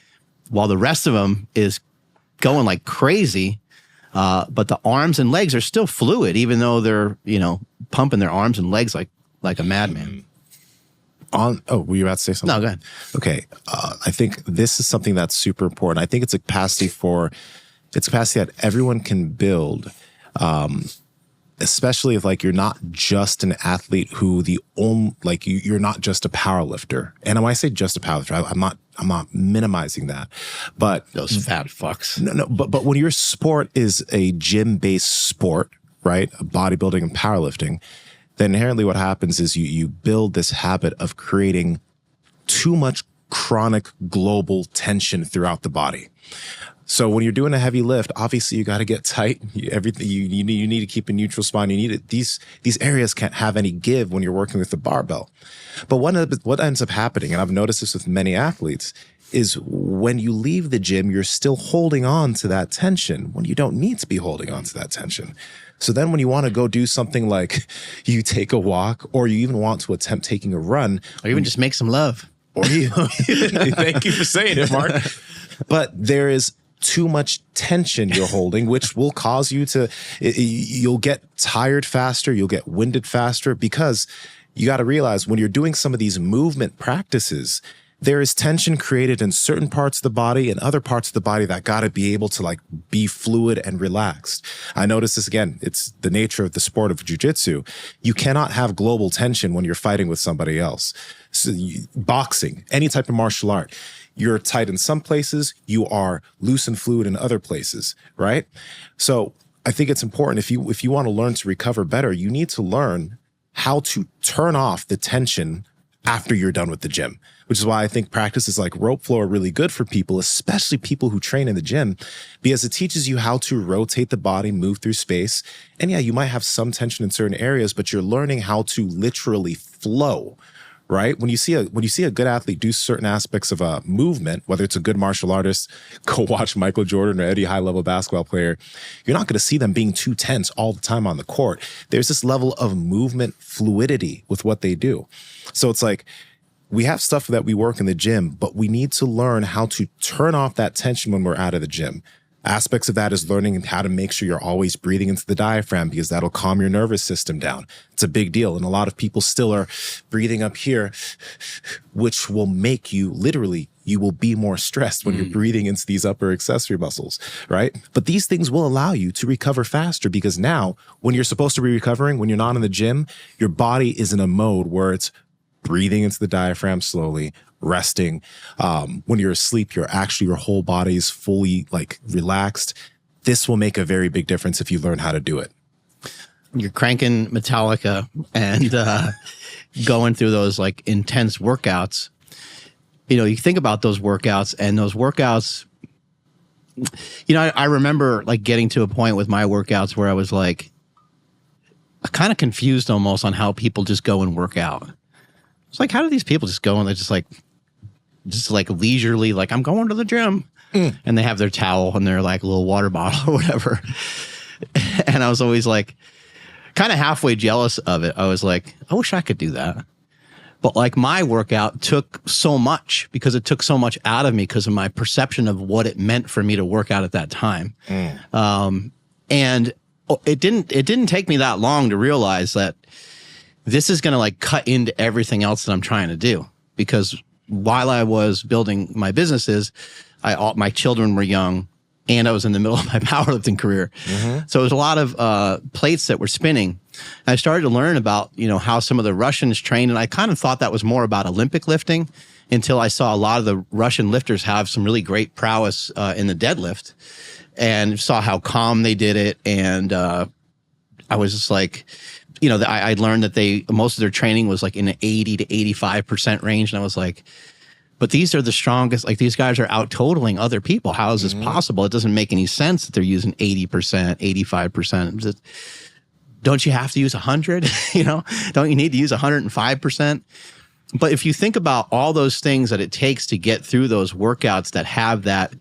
while the rest of them is going like crazy. But the arms and legs are still fluid, even though they're, pumping their arms and legs like a madman. Were you about to say something? No, go ahead. Okay. I think this is something that's super important. I think it's a capacity that everyone can build. Especially if you're not just an athlete you're not just a power lifter. And when I say just a power lifter, I'm not minimizing that, but those fat fucks. No, but when your sport is a gym-based sport, right? Bodybuilding and powerlifting, then inherently what happens is you build this habit of creating too much chronic global tension throughout the body. So when you're doing a heavy lift, obviously you got to get tight. Everything you need to keep a neutral spine. You need it. These areas can't have any give when you're working with the barbell. But what ends up happening, and I've noticed this with many athletes, is when you leave the gym, you're still holding on to that tension when you don't need to be holding on to that tension. So then when you want to go do something like you take a walk, or you even want to attempt taking a run, or even just make some love, thank you for saying it, Mark. But there is too much tension you're holding, which will cause you'll get tired faster, you'll get winded faster, because you got to realize when you're doing some of these movement practices, there is tension created in certain parts of the body and other parts of the body that got to be able to be fluid and relaxed. I notice this again. It's the nature of the sport of jiu-jitsu. You cannot have global tension when you're fighting with somebody else. So boxing, any type of martial art, you're tight in some places, you are loose and fluid in other places, right? So I think it's important, if you want to learn to recover better, you need to learn how to turn off the tension after you're done with the gym, which is why I think practices like rope flow are really good for people, especially people who train in the gym, because it teaches you how to rotate the body, move through space. And yeah, you might have some tension in certain areas, but you're learning how to literally flow. Right? When you see a good athlete do certain aspects of a movement, whether it's a good martial artist, go watch Michael Jordan or any high-level basketball player, you're not going to see them being too tense all the time on the court. There's this level of movement fluidity with what they do. So it's like, we have stuff that we work in the gym, but we need to learn how to turn off that tension when we're out of the gym. Aspects of that is learning how to make sure you're always breathing into the diaphragm, because that'll calm your nervous system down. It's a big deal. And a lot of people still are breathing up here, which will make you you will be more stressed when you're breathing into these upper accessory muscles, right? But these things will allow you to recover faster, because now when you're supposed to be recovering, when you're not in the gym, your body is in a mode where it's breathing into the diaphragm slowly, resting. When you're asleep, your whole body is fully relaxed. This will make a very big difference if you learn how to do it. you're cranking Metallica and going through those like intense workouts. You know, you think about those workouts, and those workouts, you know, I remember like getting to a point with my workouts where I was like kind of confused almost on how people just go and work out. It's like, how do these people just go and they're just like leisurely, like, I'm going to the gym. And they have their towel and their like little water bottle or whatever. And I was always like kind of halfway jealous of it. I was like, I wish I could do that. But like my workout took so much because it took so much out of me because of my perception of what it meant for me to work out at that time. And it didn't take me that long to realize that this is going to like cut into everything else that I'm trying to do. Because while I was building my businesses, my children were young, and I was in the middle of my powerlifting career. So it was a lot of plates that were spinning. I started to learn about, you know, how some of the Russians trained, and I kind of thought that was more about Olympic lifting until I saw a lot of the Russian lifters have some really great prowess in the deadlift, and saw how calm they did it. And I was just like, you know, I learned that most of their training was like in the 80 to 85% range, and I was like, but these are the strongest, like these guys are out totaling other people. How is this possible? It doesn't make any sense that they're using 80%, 85%. Don't you have to use 100? You know, don't you need to use 105%? But if you think about all those things that it takes to get through those workouts that have that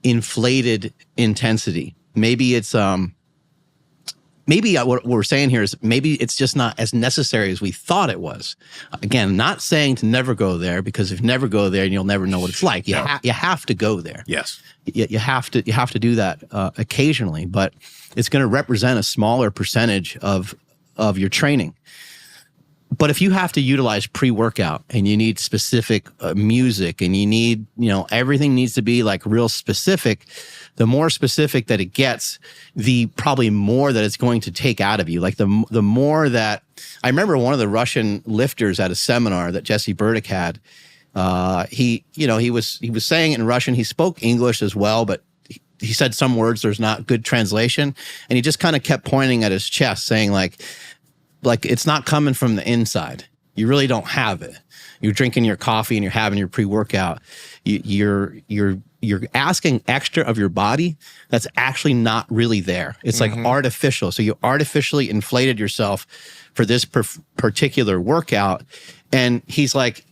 inflated intensity, maybe it's, maybe what we're saying here is maybe it's just not as necessary as we thought it was. Again, not saying to never go there, because if you never go there, you'll never know what it's like. You have to go there. Yes. You have to do that occasionally, but it's going to represent a smaller percentage of your training. But if you have to utilize pre-workout and you need specific music and you need, you know, everything needs to be like real specific, the more specific that it gets, the probably more that it's going to take out of you. Like the more that, I remember one of the Russian lifters at a seminar that Jesse Burdick had, he was saying it in Russian. He spoke English as well, but he said some words, there's not good translation. And he just kind of kept pointing at his chest saying like it's not coming from the inside. You really don't have it. You're drinking your coffee and you're having your pre-workout. You're asking extra of your body that's actually not really there. It's like artificial. So you artificially inflated yourself for this particular workout. And he's like,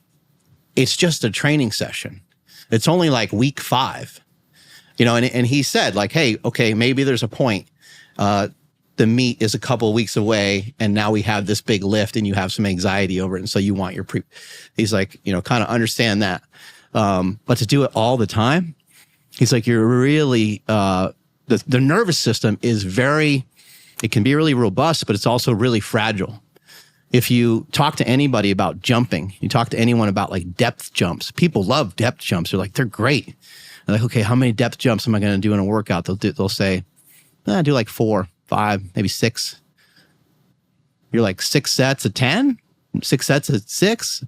it's just a training session. It's only like week 5, you know, and he said like, hey, okay, maybe there's a point. The meet is a couple of weeks away, and now we have this big lift and you have some anxiety over it. And so you want your he's like, you know, kind of understand that. But to do it all the time, he's like, you're really, the nervous system is it can be really robust, but it's also really fragile. If you talk to anybody about jumping, you talk to anyone about like depth jumps, people love depth jumps. They're like, they're great. They're like, okay, how many depth jumps am I going to do in a workout? They'll say, I do like 4, 5, maybe 6. You're like 6 sets of 10, 6 sets of 6.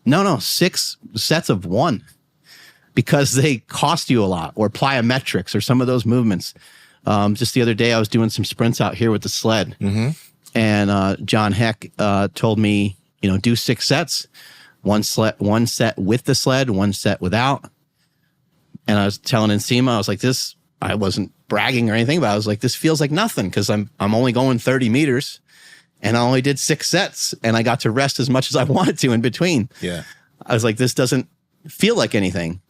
No, 6 sets of 1, because they cost you a lot, or plyometrics or some of those movements. Just the other day, I was doing some sprints out here with the sled, and John Heck told me, you know, do 6 sets, one set with the sled, 1 set without. And I was telling Nsima, I was like, this, I wasn't bragging or anything, but I was like, this feels like nothing, because I'm only going 30 meters and I only did 6 sets and I got to rest as much as I wanted to in between. Yeah. I was like, this doesn't feel like anything.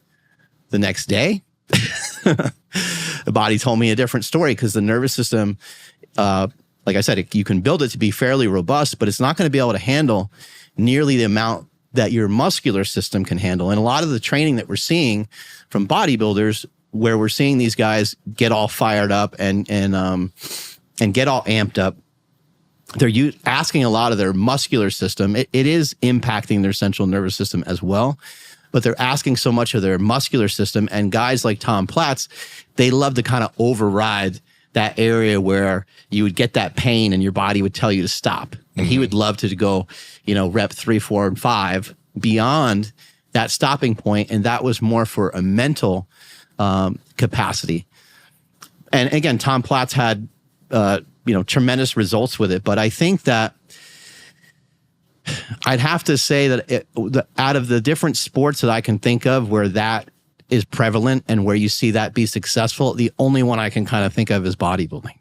The next day, the body told me a different story, because the nervous system, like I said, you can build it to be fairly robust, but it's not going to be able to handle nearly the amount that your muscular system can handle. And a lot of the training that we're seeing from bodybuilders, where we're seeing these guys get all fired up and get all amped up, they're asking a lot of their muscular system. It is impacting their central nervous system as well, but they're asking so much of their muscular system. And guys like Tom Platz, they love to kind of override that area where you would get that pain and your body would tell you to stop. And he would love to go, you know, rep 3, 4, and 5 beyond that stopping point. And that was more for a mental capacity. And again, Tom Platz had, tremendous results with it. But I think that I'd have to say that out of the different sports that I can think of where that is prevalent and where you see that be successful, the only one I can kind of think of is bodybuilding.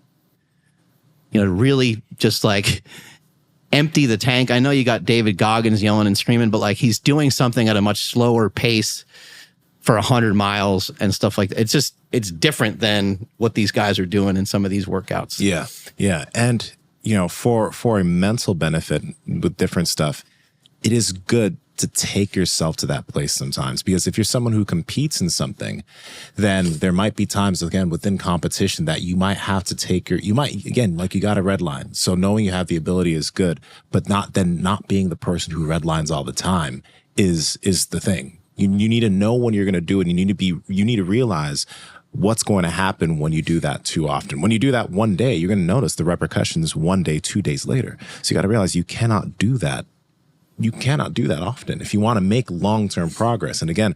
Really just like empty the tank. I know you got David Goggins yelling and screaming, but like he's doing something at a much slower pace for 100 miles and stuff like that. It's different than what these guys are doing in some of these workouts. Yeah. Yeah. And, for a mental benefit with different stuff, it is good to take yourself to that place sometimes, because if you're someone who competes in something, then there might be times, again, within competition that you might have to take you got a red line. So knowing you have the ability is good, but not being the person who red lines all the time is the thing. You need to know when you're going to do it. And you need to realize what's going to happen when you do that too often. When you do that one day, you're going to notice the repercussions 1 day, 2 days later. So you got to realize you cannot do that. You cannot do that often if you want to make long-term progress. And again,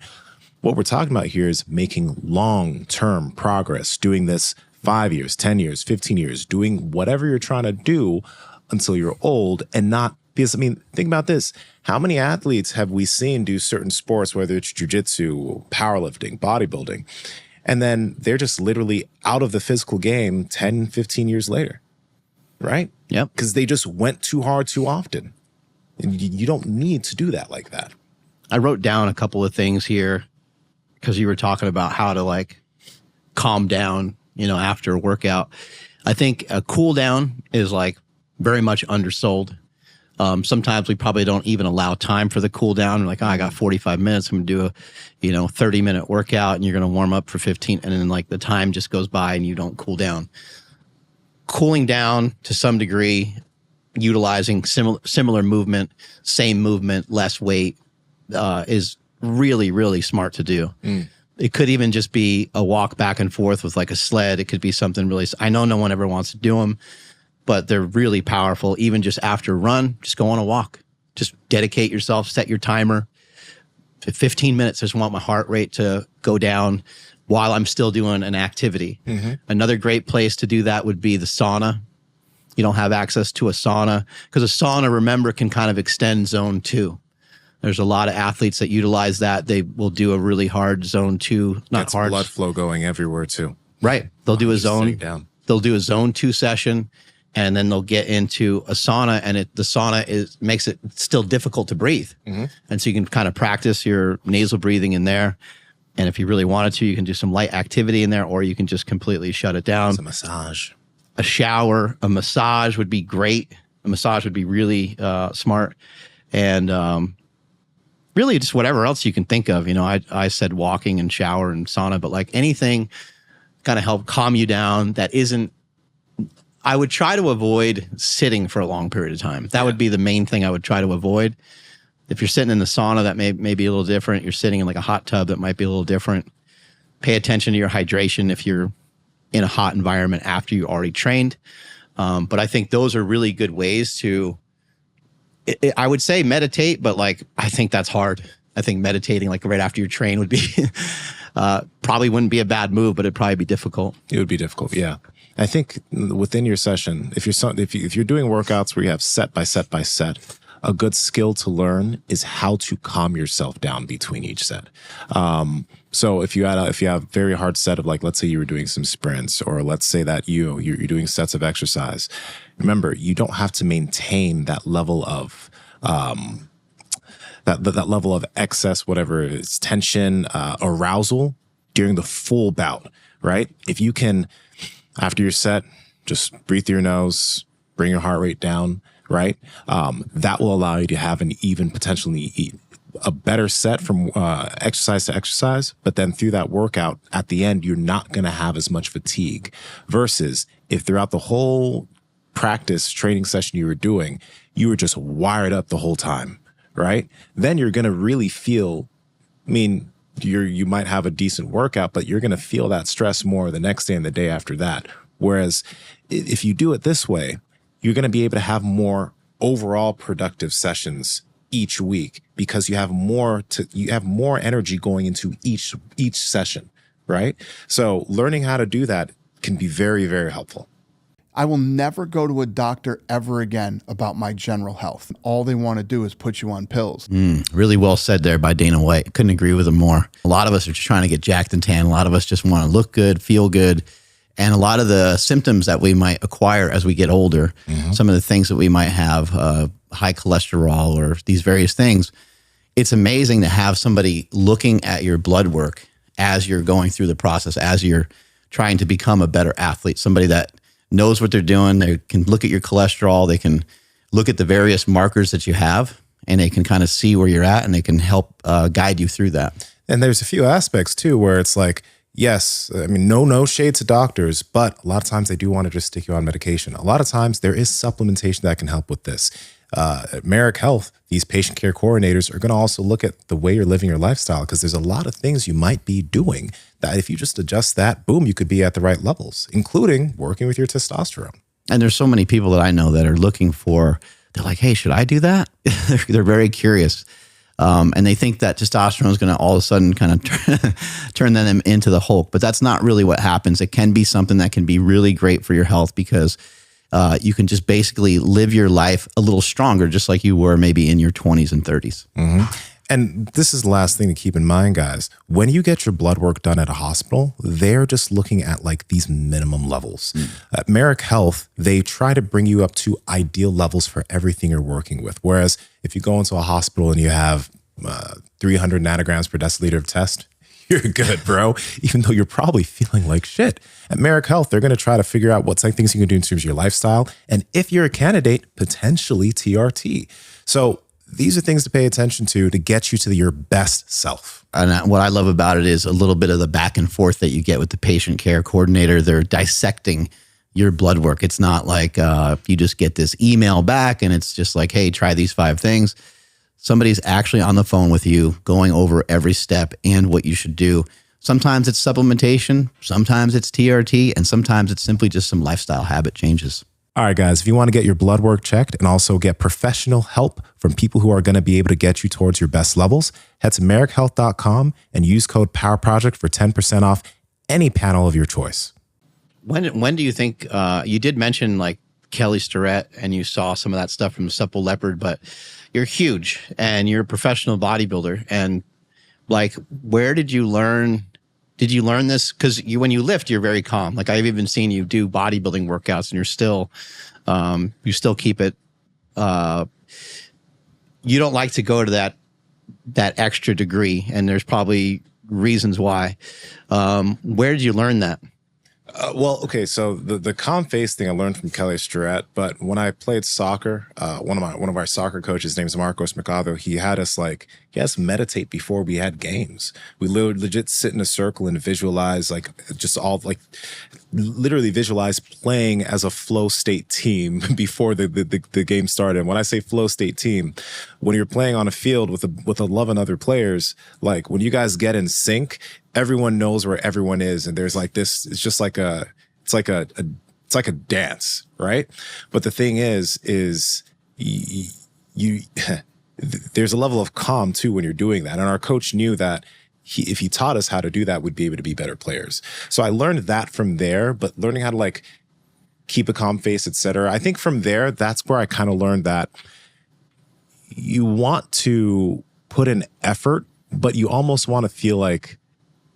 what we're talking about here is making long-term progress, doing this 5 years, 10 years, 15 years, doing whatever you're trying to do until you're old, and not because, think about this. How many athletes have we seen do certain sports, whether it's jiu-jitsu, powerlifting, bodybuilding, and then they're just literally out of the physical game 10, 15 years later, right? Yep. Because they just went too hard too often. And you don't need to do that like that. I wrote down a couple of things here because you were talking about how to like calm down, after a workout. I think a cool down is like very much undersold. Sometimes we probably don't even allow time for the cool down. We're like, I got 45 minutes. I'm going to do a 30-minute workout, and you're going to warm up for 15. And then like the time just goes by and you don't cool down. Cooling down to some degree, utilizing similar movement, same movement, less weight, is really, really smart to do. It could even just be a walk back and forth with like a sled. It could be something really, I know no one ever wants to do them, but they're really powerful. Even just after a run, just go on a walk. Just dedicate yourself, set your timer. 15 minutes, I just want my heart rate to go down while I'm still doing an activity. Another great place to do that would be the sauna. You don't have access to a sauna, because a sauna, remember, can kind of extend zone 2. There's a lot of athletes that utilize that. They will do a really hard zone 2, That's blood flow going everywhere too. Right. They'll do a zone. They'll do a zone 2 session, and then they'll get into a sauna, and the sauna makes it still difficult to breathe. And so you can kind of practice your nasal breathing in there. And if you really wanted to, you can do some light activity in there, or you can just completely shut it down. It's a massage. A shower, a massage would be great. A massage would be really smart. And really just whatever else you can think of. I said walking and shower and sauna, but like anything kind of help calm you down that isn't, I would try to avoid sitting for a long period of time. That would be the main thing I would try to avoid. If you're sitting in the sauna, that may be a little different. You're sitting in like a hot tub, that might be a little different. Pay attention to your hydration if you're in a hot environment after you already trained. But I think those are really good ways to, I would say meditate, but like, I think that's hard. I think meditating like right after you train would be, probably wouldn't be a bad move, but it'd probably be difficult. It would be difficult. Yeah. I think within your session, if you're doing workouts where you have set by set by set, a good skill to learn is how to calm yourself down between each set. So if you have a very hard set of, like, let's say you were doing some sprints, or let's say that you're doing sets of exercise, remember, you don't have to maintain that level of that level of excess, whatever it is, tension, arousal during the full bout, right? If you can, after your set, just breathe through your nose, bring your heart rate down, right? That will allow you to have an even potentially a better set from exercise to exercise, but then through that workout at the end, you're not going to have as much fatigue, versus if throughout the whole practice training session you were just wired up the whole time, right? Then you're going to really feel, you might have a decent workout, but you're going to feel that stress more the next day and the day after that. Whereas if you do it this way, you're going to be able to have more overall productive sessions each week, because you have more energy going into each session, right? So learning how to do that can be very, very helpful. I will never go to a doctor ever again about my general health. All they want to do is put you on pills. Really well said there by Dana White. Couldn't agree with him more. A lot of us are just trying to get jacked and tan. A lot of us just want to look good, feel good. And a lot of the symptoms that we might acquire as we get older, some of the things that we might have, high cholesterol or these various things, it's amazing to have somebody looking at your blood work as you're going through the process, as you're trying to become a better athlete, somebody that knows what they're doing. They can look at your cholesterol. They can look at the various markers that you have, and they can kind of see where you're at, and they can help guide you through that. And there's a few aspects too, where it's like, yes, I mean, no shade to doctors, but a lot of times they do want to just stick you on medication. A lot of times there is supplementation that can help with this. At Merrick Health, these patient care coordinators are going to also look at the way you're living your lifestyle, because there's a lot of things you might be doing that if you just adjust that, boom, you could be at the right levels, including working with your testosterone. And there's so many people that I know that are looking for, they're like, hey, should I do that? They're very curious. And they think that testosterone is going to all of a sudden kind of turn them into the Hulk. But that's not really what happens. It can be something that can be really great for your health, because you can just basically live your life a little stronger, just like you were maybe in your 20s and 30s. And this is the last thing to keep in mind, guys. When you get your blood work done at a hospital, they're just looking at like these minimum levels. At Merrick Health, they try to bring you up to ideal levels for everything you're working with. Whereas if you go into a hospital and you have 300 nanograms per deciliter of test, you're good, bro, even though you're probably feeling like shit. At Merrick Health, they're going to try to figure out what things you can do in terms of your lifestyle. And if you're a candidate, potentially TRT. So these are things to pay attention to get you to your best self. And what I love about it is a little bit of the back and forth that you get with the patient care coordinator. They're dissecting your blood work. It's not like you just get this email back and it's just like, hey, try these 5 things. Somebody's actually on the phone with you, going over every step and what you should do. Sometimes it's supplementation, sometimes it's TRT, and sometimes it's simply just some lifestyle habit changes. All right, guys, if you want to get your blood work checked and also get professional help from people who are going to be able to get you towards your best levels, head to merrickhealth.com and use code POWERPROJECT for 10% off any panel of your choice. When do you think, you did mention like Kelly Starrett and you saw some of that stuff from Supple Leopard, but you're huge and you're a professional bodybuilder. And like, where did you learn? Did you learn this? Because when you lift, you're very calm. Like I've even seen you do bodybuilding workouts, and you're still, you still keep it. You don't like to go to that extra degree, and there's probably reasons why. Where did you learn that? Well, okay, so the calm face thing I learned from Kelly Starrett, but when I played soccer, one of our soccer coaches, his name's Marcos Mercado, he had us meditate before we had games. We legit sit in a circle and visualize literally visualize playing as a flow state team before the game started. And when I say flow state team, when you're playing on a field with 11 other players, like when you guys get in sync, everyone knows where everyone is, and there's like this. It's just like it's like a dance, right? But the thing is you there's a level of calm too when you're doing that, and our coach knew that if he taught us how to do that, we'd be able to be better players. So I learned that from there, but learning how to like keep a calm face, etc. I think from there, that's where I kind of learned that you want to put in effort, but you almost want to feel like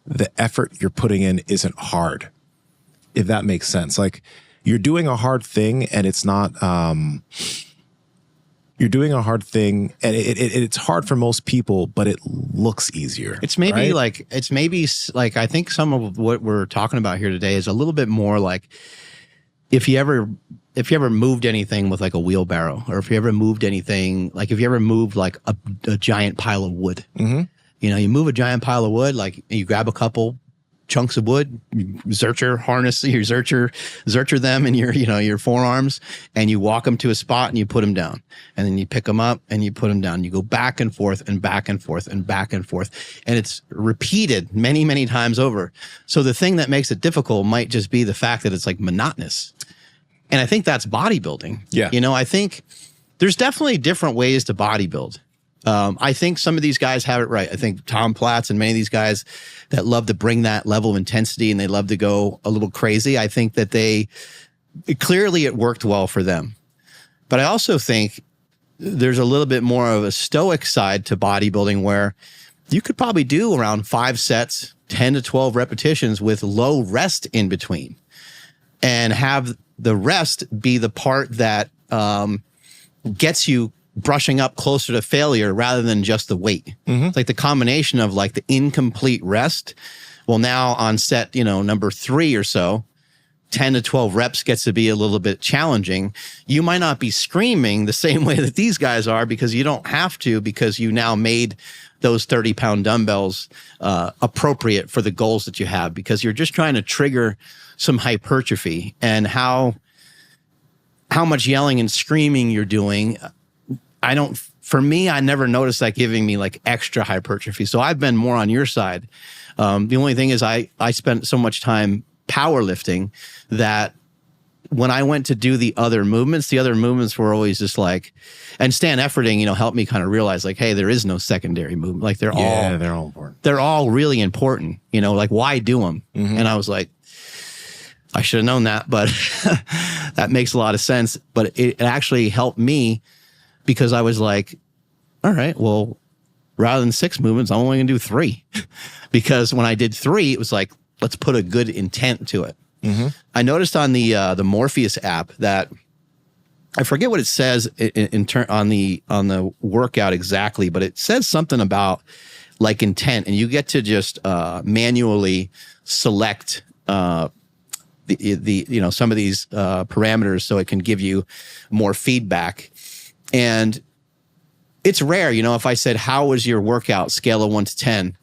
the effort you're putting in isn't hard, if that makes sense. Like you're doing a hard thing and it's not, you're doing a hard thing and it's hard for most people, but it looks easier. It's maybe right? I think some of what we're talking about here today is a little bit more like if you ever moved anything with like a wheelbarrow, or if you ever moved anything, like if you ever moved like a giant pile of wood. Mm-hmm. You know, you move a giant pile of wood, like you grab a couple chunks of wood, you zercher them in your forearms, and you walk them to a spot and you put them down, and then you pick them up and you put them down. You go back and forth and back and forth and back and forth, and it's repeated many, many times over. So the thing that makes it difficult might just be the fact that it's like monotonous. And I think that's bodybuilding. Yeah. You know, I think there's definitely different ways to bodybuild. I think some of these guys have it right. I think Tom Platz and many of these guys that love to bring that level of intensity and they love to go a little crazy, I think that they clearly it worked well for them. But I also think there's a little bit more of a stoic side to bodybuilding where you could probably do around 5 sets, 10 to 12 repetitions with low rest in between, and have the rest be the part that gets you brushing up closer to failure rather than just the weight. It's like the combination of like the incomplete rest. Well, now on set, number 3 or so, 10 to 12 reps gets to be a little bit challenging. You might not be screaming the same way that these guys are because you don't have to, because you now made those 30-pound dumbbells appropriate for the goals that you have, because you're just trying to trigger some hypertrophy. And how much yelling and screaming you're doing, for me, I never noticed that giving me like extra hypertrophy. So I've been more on your side. The only thing is I spent so much time powerlifting that when I went to do the other movements were always just like, and Stan Efforting, helped me kind of realize like, hey, there is no secondary movement. Like they're all important. They're all really important, like why do them? And I was like, I should have known that, but that makes a lot of sense. But it actually helped me because I was like, all right, well, rather than 6 movements, I'm only gonna do 3. Because when I did 3, it was like, let's put a good intent to it. I noticed on the Morpheus app that I forget what it says on the workout exactly, but it says something about like intent, and you get to just manually select some of these parameters so it can give you more feedback. And it's rare, if I said, how was your workout, scale of 1 to 10?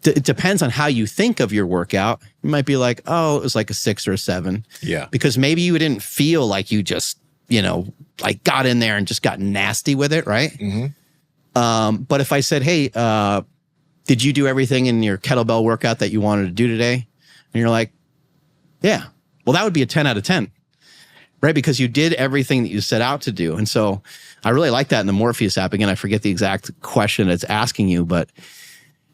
It depends on how you think of your workout. You might be like, oh, it was like a 6 or a 7. Yeah. Because maybe you didn't feel like you just, like got in there and just got nasty with it, right? But if I said, hey, did you do everything in your kettlebell workout that you wanted to do today? And you're like, yeah. Well, that would be a 10 out of 10, right? Because you did everything that you set out to do. And so I really like that in the Morpheus app. Again, I forget the exact question it's asking you, but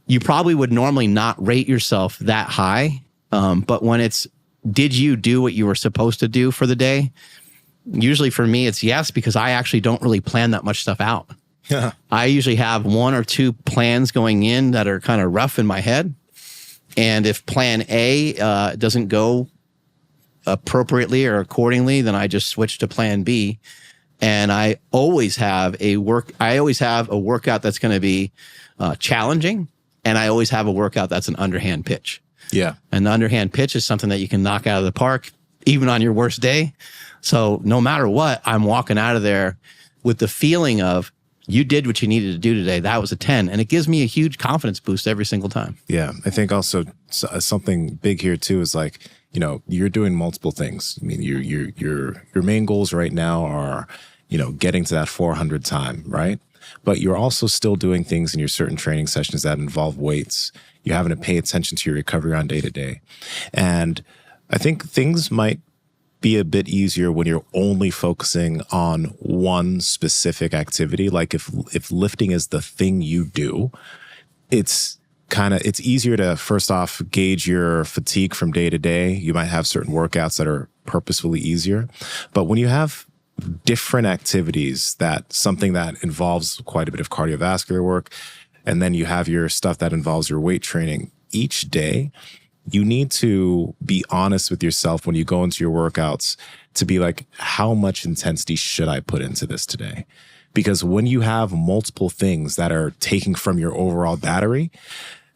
you probably would normally not rate yourself that high. But when it's, did you do what you were supposed to do for the day? Usually for me, it's yes, because I actually don't really plan that much stuff out. I usually have 1 or 2 plans going in that are kind of rough in my head. And if plan A doesn't go appropriately or accordingly, then I just switch to plan B. And I always have a workout that's going to be challenging. And I always have a workout that's an underhand pitch. Yeah. And the underhand pitch is something that you can knock out of the park, even on your worst day. So no matter what, I'm walking out of there with the feeling of, you did what you needed to do today. That was a 10. And it gives me a huge confidence boost every single time. Yeah. I think also something big here too is like, you're doing multiple things. I mean, your main goals right now are, getting to that 400 time, right? But you're also still doing things in your certain training sessions that involve weights. You're having to pay attention to your recovery on day to day. And I think things might be a bit easier when you're only focusing on one specific activity. Like if lifting is the thing you do, it's easier to first off gauge your fatigue from day to day. You might have certain workouts that are purposefully easier. But when you have different activities, something that involves quite a bit of cardiovascular work, and then you have your stuff that involves your weight training each day, you need to be honest with yourself when you go into your workouts to be like, how much intensity should I put into this today? Because when you have multiple things that are taking from your overall battery,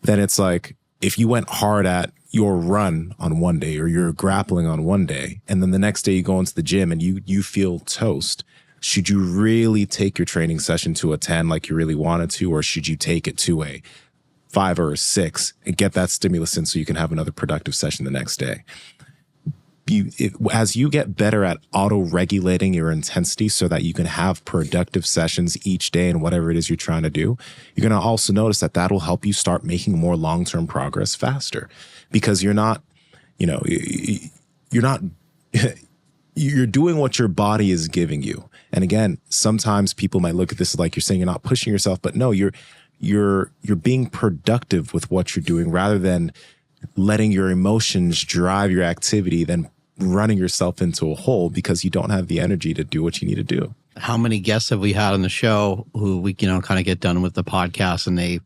then it's like, if you went hard at your run on one day or you're grappling on one day, and then the next day you go into the gym and you feel toast, should you really take your training session to a 10 like you really wanted to, or should you take it to a 5 or a 6 and get that stimulus in so you can have another productive session the next day? As you get better at auto-regulating your intensity so that you can have productive sessions each day in whatever it is you're trying to do, you're going to also notice that will help you start making more long-term progress faster, because you're doing what your body is giving you. And again, sometimes people might look at this like you're saying you're not pushing yourself, but no, you're being productive with what you're doing rather than letting your emotions drive your activity, then running yourself into a hole because you don't have the energy to do what you need to do. How many guests have we had on the show who we, kind of get done with the podcast and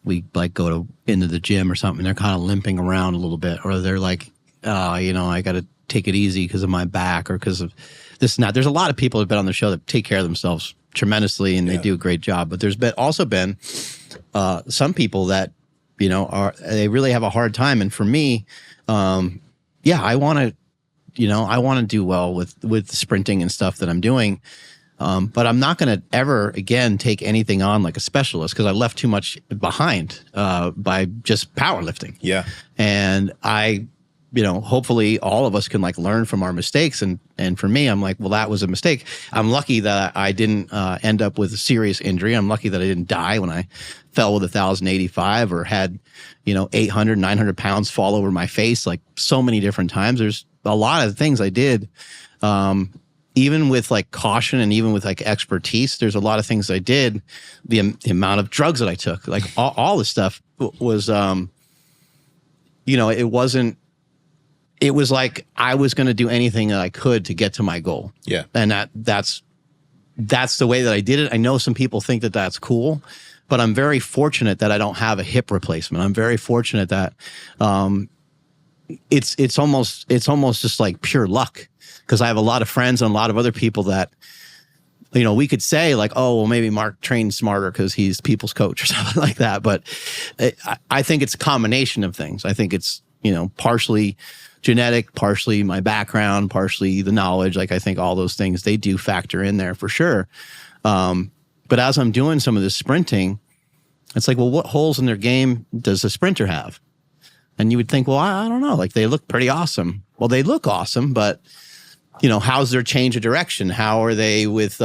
we like go into the gym or something, they're kind of limping around a little bit, or they're like, I got to take it easy because of my back or because of this and that. There's a lot of people who've been on the show that take care of themselves tremendously and they do a great job. But there's also been some people that, they really have a hard time. And for me, I want to do well with sprinting and stuff that I'm doing. But I'm not going to ever again take anything on like a specialist because I left too much behind by just powerlifting. Yeah. And hopefully all of us can like learn from our mistakes. And for me, I'm like, well, that was a mistake. I'm lucky that I didn't end up with a serious injury. I'm lucky that I didn't die when I fell with 1,085 or had, 800, 900 pounds fall over my face, like so many different times. There's a lot of things I did, even with like caution and even with like expertise. There's a lot of things I did. The amount of drugs that I took, like all this stuff was, it was like I was going to do anything that I could to get to my goal. Yeah. And that's the way that I did it. I know some people think that that's cool, but I'm very fortunate that I don't have a hip replacement. I'm very fortunate that it's almost just like pure luck because I have a lot of friends and a lot of other people that, we could say like, oh, well, maybe Mark trained smarter because he's people's coach or something like that. But I think it's a combination of things. I think it's, partially genetic, partially my background, partially the knowledge. Like I think all those things, they do factor in there for sure. But as I'm doing some of this sprinting, it's like, well, what holes in their game does a sprinter have? And you would think, well, I don't know. Like they look pretty awesome. Well, they look awesome, but how's their change of direction? How are they with,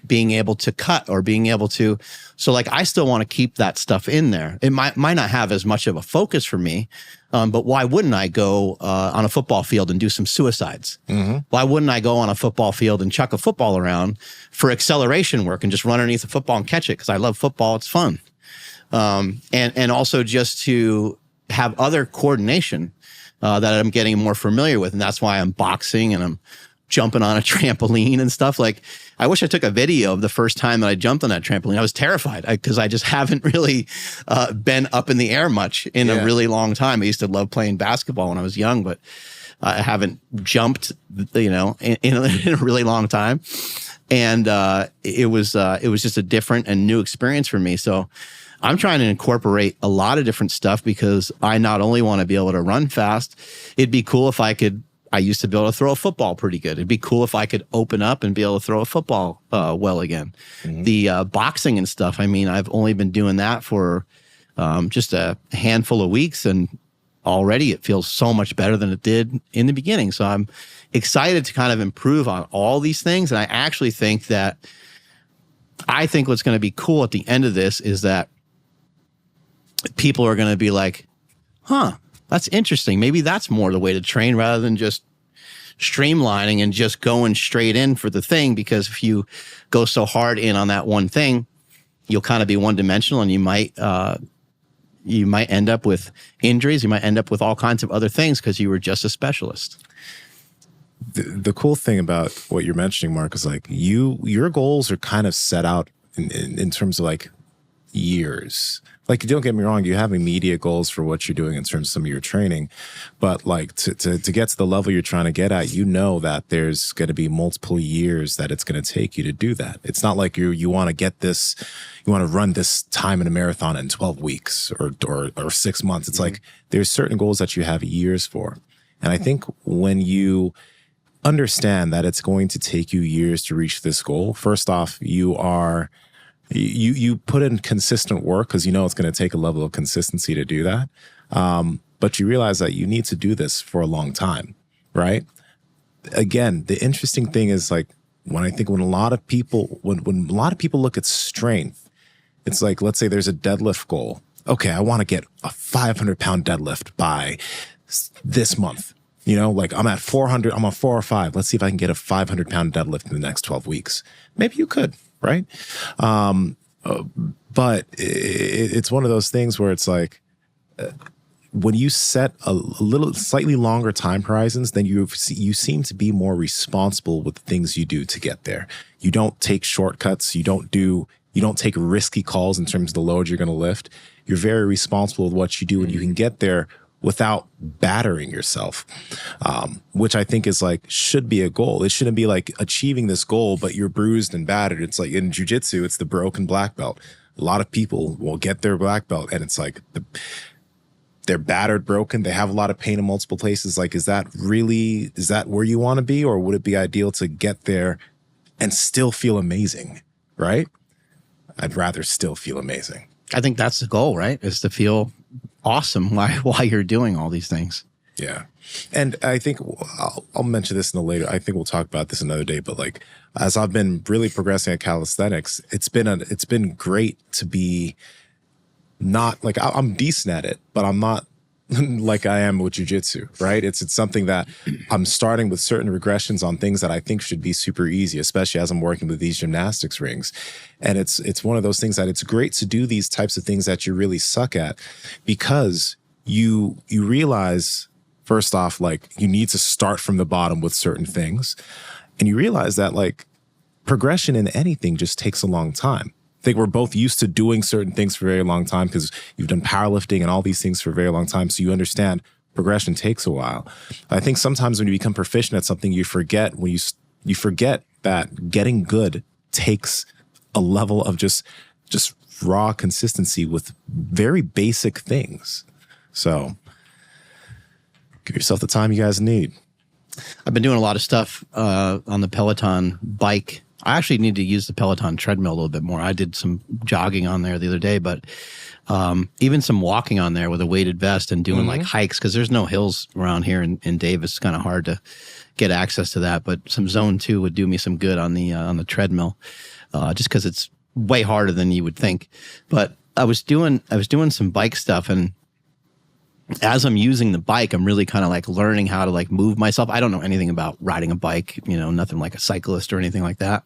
being able to cut or being able to, so like, I still want to keep that stuff in there. It might not have as much of a focus for me. But why wouldn't I go on a football field and do some suicides? Mm-hmm. Why wouldn't I go on a football field and chuck a football around for acceleration work and just run underneath the football and catch it? Because I love football. It's fun. And also just to have other coordination that I'm getting more familiar with. And that's why I'm boxing and I'm jumping on a trampoline and stuff. Like, I wish I took a video of the first time that I jumped on that trampoline. I was terrified because I just haven't really been up in the air much in a really long time. I used to love playing basketball when I was young, but I haven't jumped, in a really long time. And it was just a different and new experience for me. So I'm trying to incorporate a lot of different stuff because I not only want to be able to run fast, it'd be cool if I used to be able to throw a football pretty good. It'd be cool if I could open up and be able to throw a football well again. Mm-hmm. The boxing and stuff, I mean, I've only been doing that for just a handful of weeks, and already it feels so much better than it did in the beginning. So I'm excited to kind of improve on all these things. And I actually think what's going to be cool at the end of this is that people are going to be like, huh, that's interesting. Maybe that's more the way to train rather than just streamlining and just going straight in for the thing. Because if you go so hard in on that one thing, you'll kind of be one dimensional, and you might end up with injuries. You might end up with all kinds of other things because you were just a specialist. The cool thing about what you're mentioning, Mark, is like your goals are kind of set out in terms of like years. Like, don't get me wrong, you have immediate goals for what you're doing in terms of some of your training, but like to get to the level you're trying to get at, that there's going to be multiple years that it's going to take you to do that. It's not like you want to get this, you want to run this time in a marathon in 12 weeks or 6 months. It's like there's certain goals that you have years for. And I think when you understand that it's going to take you years to reach this goal, first off, you put in consistent work because it's going to take a level of consistency to do that. But you realize that you need to do this for a long time, right? Again, the interesting thing is like when a lot of people look at strength, it's like, let's say there's a deadlift goal. Okay, I want to get a 500-pound deadlift by this month. Like I'm at 400, I'm on 4 or 5. Let's see if I can get a 500-pound deadlift in the next 12 weeks. Maybe you could. Right. But it's one of those things where it's like, when you set a little slightly longer time horizons, then you seem to be more responsible with the things you do to get there. You don't take shortcuts. You don't take risky calls in terms of the load you're going to lift. You're very responsible with what you do, and you can get there without battering yourself, which I think is like, should be a goal. It shouldn't be like achieving this goal, but you're bruised and battered. It's like in jiu-jitsu, it's the broken black belt. A lot of people will get their black belt and it's like they're battered, broken. They have a lot of pain in multiple places. Like, is that where you want to be? Or would it be ideal to get there and still feel amazing? Right? I'd rather still feel amazing. I think that's the goal, right? Is to feel awesome while you're doing all these things. Yeah. And I think I'll mention this in the later, I think we'll talk about this another day, but like, as I've been really progressing at calisthenics, it's been great to be not like, I'm decent at it, but I'm not like I am with jiu-jitsu, right? It's something that I'm starting with certain regressions on things that I think should be super easy, especially as I'm working with these gymnastics rings. And it's one of those things that it's great to do these types of things that you really suck at, because you realize, first off, like, you need to start from the bottom with certain things. And you realize that like progression in anything just takes a long time. I think we're both used to doing certain things for a very long time because you've done powerlifting and all these things for a very long time. So you understand progression takes a while. I think sometimes when you become proficient at something, you forget you forget that getting good takes a level of just raw consistency with very basic things. So give yourself the time you guys need. I've been doing a lot of stuff on the Peloton bike. I actually need to use the Peloton treadmill a little bit more. I did some jogging on there the other day, but even some walking on there with a weighted vest and doing like hikes, because there's no hills around here in Davis. It's kind of hard to get access to that, but some zone 2 would do me some good on the treadmill, just because it's way harder than you would think. But I was doing some bike stuff, and as I'm using the bike, I'm really kind of like learning how to like move myself. I don't know anything about riding a bike, nothing like a cyclist or anything like that.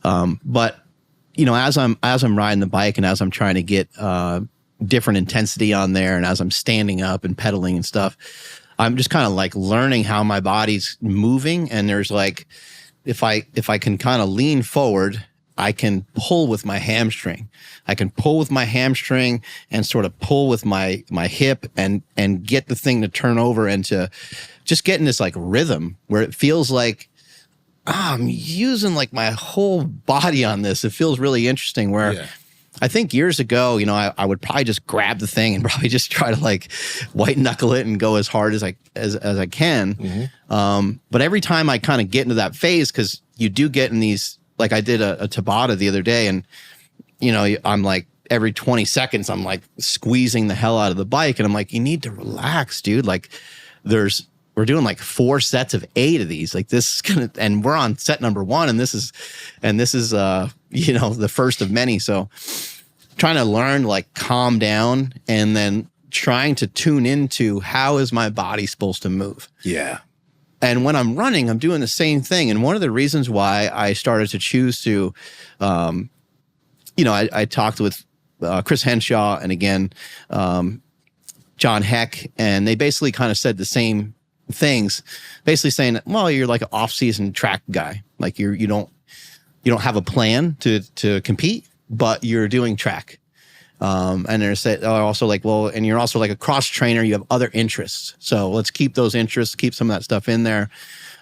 But as I'm riding the bike and as I'm trying to get different intensity on there, and as I'm standing up and pedaling and stuff, I'm just kind of like learning how my body's moving. And there's like, if I can kind of lean forward, I can pull with my hamstring. I can pull with my hamstring and sort of pull with my hip and get the thing to turn over and to just get in this like rhythm where it feels like I'm using like my whole body on this. It feels really interesting where I think years ago, I would probably just grab the thing and probably just try to like white knuckle it and go as hard as I can. But every time I kind of get into that phase, because you do get in these, like I did a Tabata the other day, and I'm like every 20 seconds I'm like squeezing the hell out of the bike, and I'm like, you need to relax, dude. Like we're doing like 4 sets of 8 of these. Like this is gonna, and we're on set number 1, and this is the first of many. So trying to learn like calm down, and then trying to tune into how is my body supposed to move. Yeah. And when I'm running, I'm doing the same thing. And one of the reasons why I started to choose to, I talked with Chris Henshaw and again, John Heck, and they basically kind of said the same things, basically saying, well, you're like an off-season track guy. Like you don't have a plan to compete, but you're doing track. And they're also like, well, and you're also like a cross trainer. You have other interests. So let's keep those interests, keep some of that stuff in there.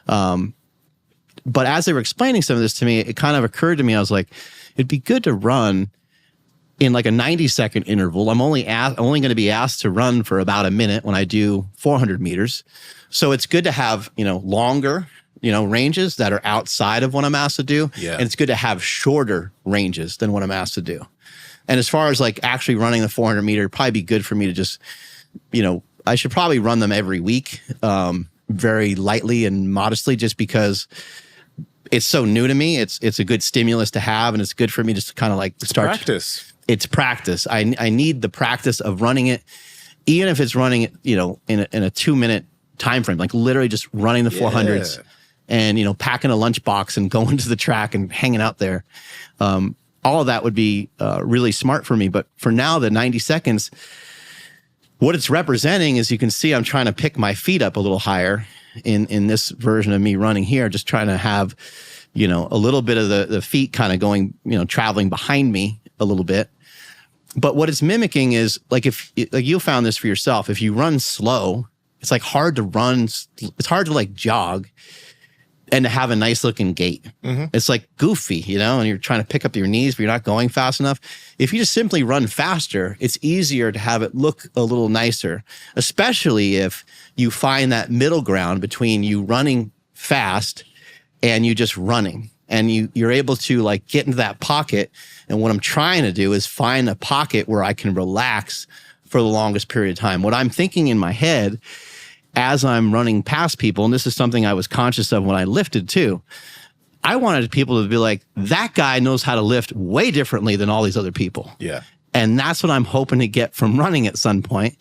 But as they were explaining some of this to me, it kind of occurred to me, I was like, it'd be good to run in like a 90-second interval. I'm only going to be asked to run for about a minute when I do 400 meters. So it's good to have, longer, ranges that are outside of what I'm asked to do. Yeah. And it's good to have shorter ranges than what I'm asked to do. And as far as like actually running the 400 meter, it'd probably be good for me to just, I should probably run them every week, very lightly and modestly, just because it's so new to me. It's a good stimulus to have, and it's good for me just to kind of like start practice. It's practice. I need the practice of running it, even if it's running it, in a 2-minute time frame, like literally just running the 400s and packing a lunchbox and going to the track and hanging out there. All of that would be really smart for me. But for now, the 90 seconds, what it's representing is, you can see I'm trying to pick my feet up a little higher in this version of me running here, just trying to have, you know, a little bit of the feet kind of going, you know, traveling behind me a little bit. But what it's mimicking is, like, if like you found this for yourself, if you run slow, it's like hard to run. It's hard to like jog and to have a nice looking gait. It's like goofy, you know, and you're trying to pick up your knees, but you're not going fast enough. If you just simply run faster, it's easier to have it look a little nicer, especially if you find that middle ground between you running fast and you just running. And you're able to like get into that pocket. And what I'm trying to do is find a pocket where I can relax for the longest period of time. What I'm thinking in my head as I'm running past people, and this is something I was conscious of when I lifted too, I wanted people to be like, that guy knows how to lift way differently than all these other people. Yeah. And that's what I'm hoping to get from running at some point.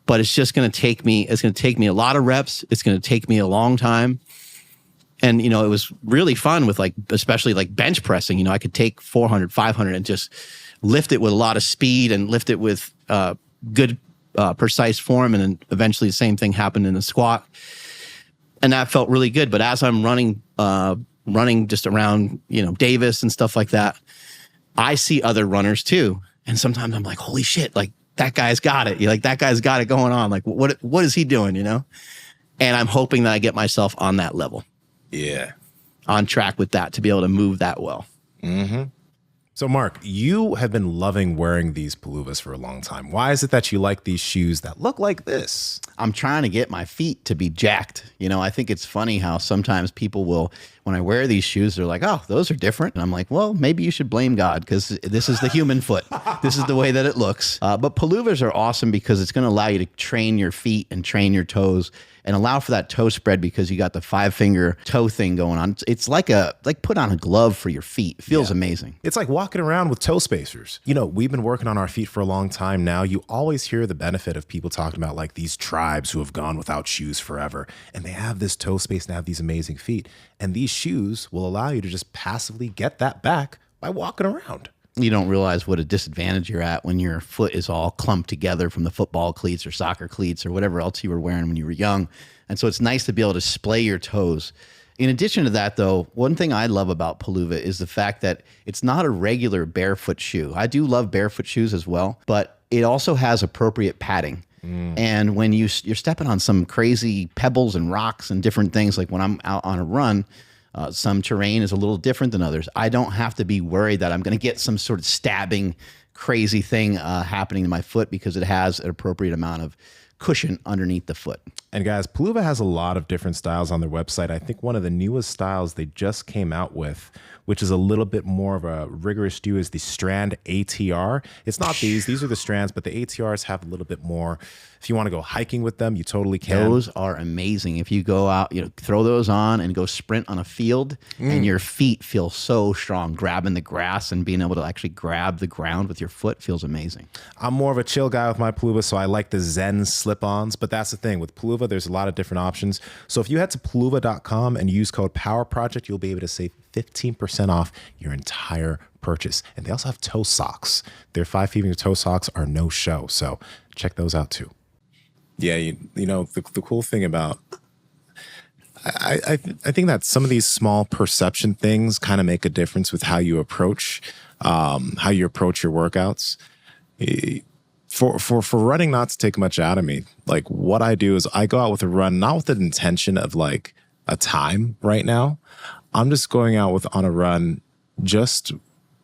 But it's just going to take me, a lot of reps. It's going to take me a long time. And, you know, it was really fun with like, especially like bench pressing. You know, I could take 400, 500 and just lift it with a lot of speed and lift it with good, precise form. And then eventually the same thing happened in the squat. And that felt really good. But as I'm running just around, you know, Davis and stuff like that, I see other runners too. And sometimes I'm like, holy shit, like that guy's got it. You're like, that guy's got it going on. Like, what is he doing, you know? And I'm hoping that I get myself on that level. Yeah. On track with that to be able to move that well. So Mark, you have been loving wearing these Paluvas for a long time. Why is it that you like these shoes that look like this? I'm trying to get my feet to be jacked. You know, I think it's funny how sometimes people will, when I wear these shoes, they're like, oh, those are different. And I'm like, well, maybe you should blame God because this is the human foot. This is the way that it looks. But Paluvas are awesome because it's going to allow you to train your feet and train your toes and allow for that toe spread because you got the 5-finger toe thing going on. It's like put on a glove for your feet. It feels amazing. It's like walking around with toe spacers. You know, we've been working on our feet for a long time now. You always hear the benefit of people talking about like these tribes who have gone without shoes forever. And they have this toe space and have these amazing feet. And these shoes will allow you to just passively get that back by walking around. You don't realize what a disadvantage you're at when your foot is all clumped together from the football cleats or soccer cleats or whatever else you were wearing when you were young. And so it's nice to be able to splay your toes. In addition to that, though, one thing I love about Paluva is the fact that it's not a regular barefoot shoe. I do love barefoot shoes as well, but it also has appropriate padding. And when you're stepping on some crazy pebbles and rocks and different things, like when I'm out on a run, some terrain is a little different than others. I don't have to be worried that I'm going to get some sort of stabbing, crazy thing happening to my foot because it has an appropriate amount of cushion underneath the foot. And guys, Paluva has a lot of different styles on their website. I think one of the newest styles they just came out with, which is a little bit more of a rigorous shoe, is the Strand ATR. It's not these are the Strands, but the ATRs have a little bit more. If you want to go hiking with them, you totally can. Those are amazing. If you go out, you know, throw those on and go sprint on a field and your feet feel so strong, grabbing the grass and being able to actually grab the ground with your foot feels amazing. I'm more of a chill guy with my Paluva, so I like the Zen slip-ons, but that's the thing. With Paluva, there's a lot of different options. So if you head to paluva.com and use code POWERPROJECT, you'll be able to save 15% off your entire purchase. And they also have toe socks. Their 5-finger toe socks are no show, so check those out too. Yeah, you know, the cool thing about, I think that some of these small perception things kind of make a difference with how you approach your workouts. For running not to take much out of me, like what I do is I go out with a run, not with the intention of like a time right now. I'm just going out on a run just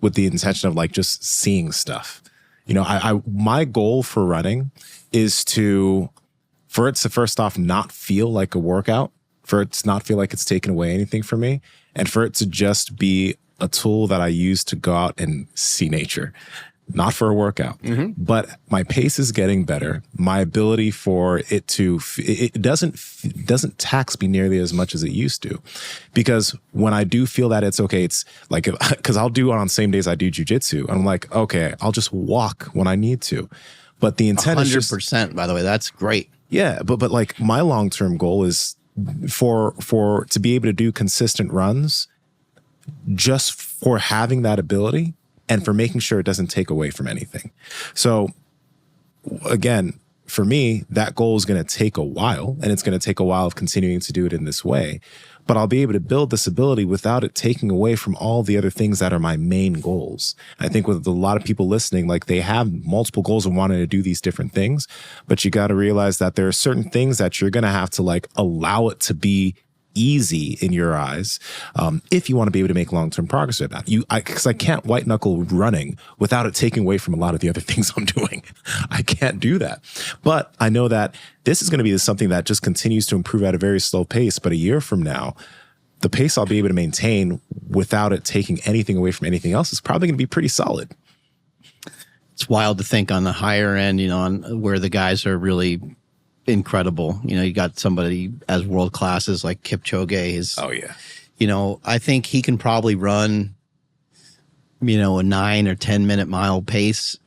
with the intention of like just seeing stuff. You know, my goal for running is for it to first off not feel like a workout, for it to not feel like it's taken away anything from me, and for it to just be a tool that I use to go out and see nature. Not for a workout, but my pace is getting better. My ability for it to, it doesn't tax me nearly as much as it used to, because when I do feel that it's okay, it's like, because I'll do it on the same days I do jujitsu, and I'm like, okay, I'll just walk when I need to. But the intent 100%, is just, by the way, that's great. Yeah, but like my long-term goal is for to be able to do consistent runs, just for having that ability and for making sure it doesn't take away from anything. So again, for me, that goal is going to take a while, and it's going to take a while of continuing to do it in this way. But I'll be able to build this ability without it taking away from all the other things that are my main goals. I think with a lot of people listening, like they have multiple goals and wanting to do these different things, but you got to realize that there are certain things that you're going to have to like allow it to be easy in your eyes, if you want to be able to make long-term progress with that. Because I can't white knuckle running without it taking away from a lot of the other things I'm doing. I can't do that. But I know that this is going to be something that just continues to improve at a very slow pace. But a year from now, the pace I'll be able to maintain without it taking anything away from anything else is probably going to be pretty solid. It's wild to think on the higher end, on where the guys are really incredible. You got somebody as world class as like Kipchoge. Oh yeah. I think he can probably run, a 9 or 10 minute mile pace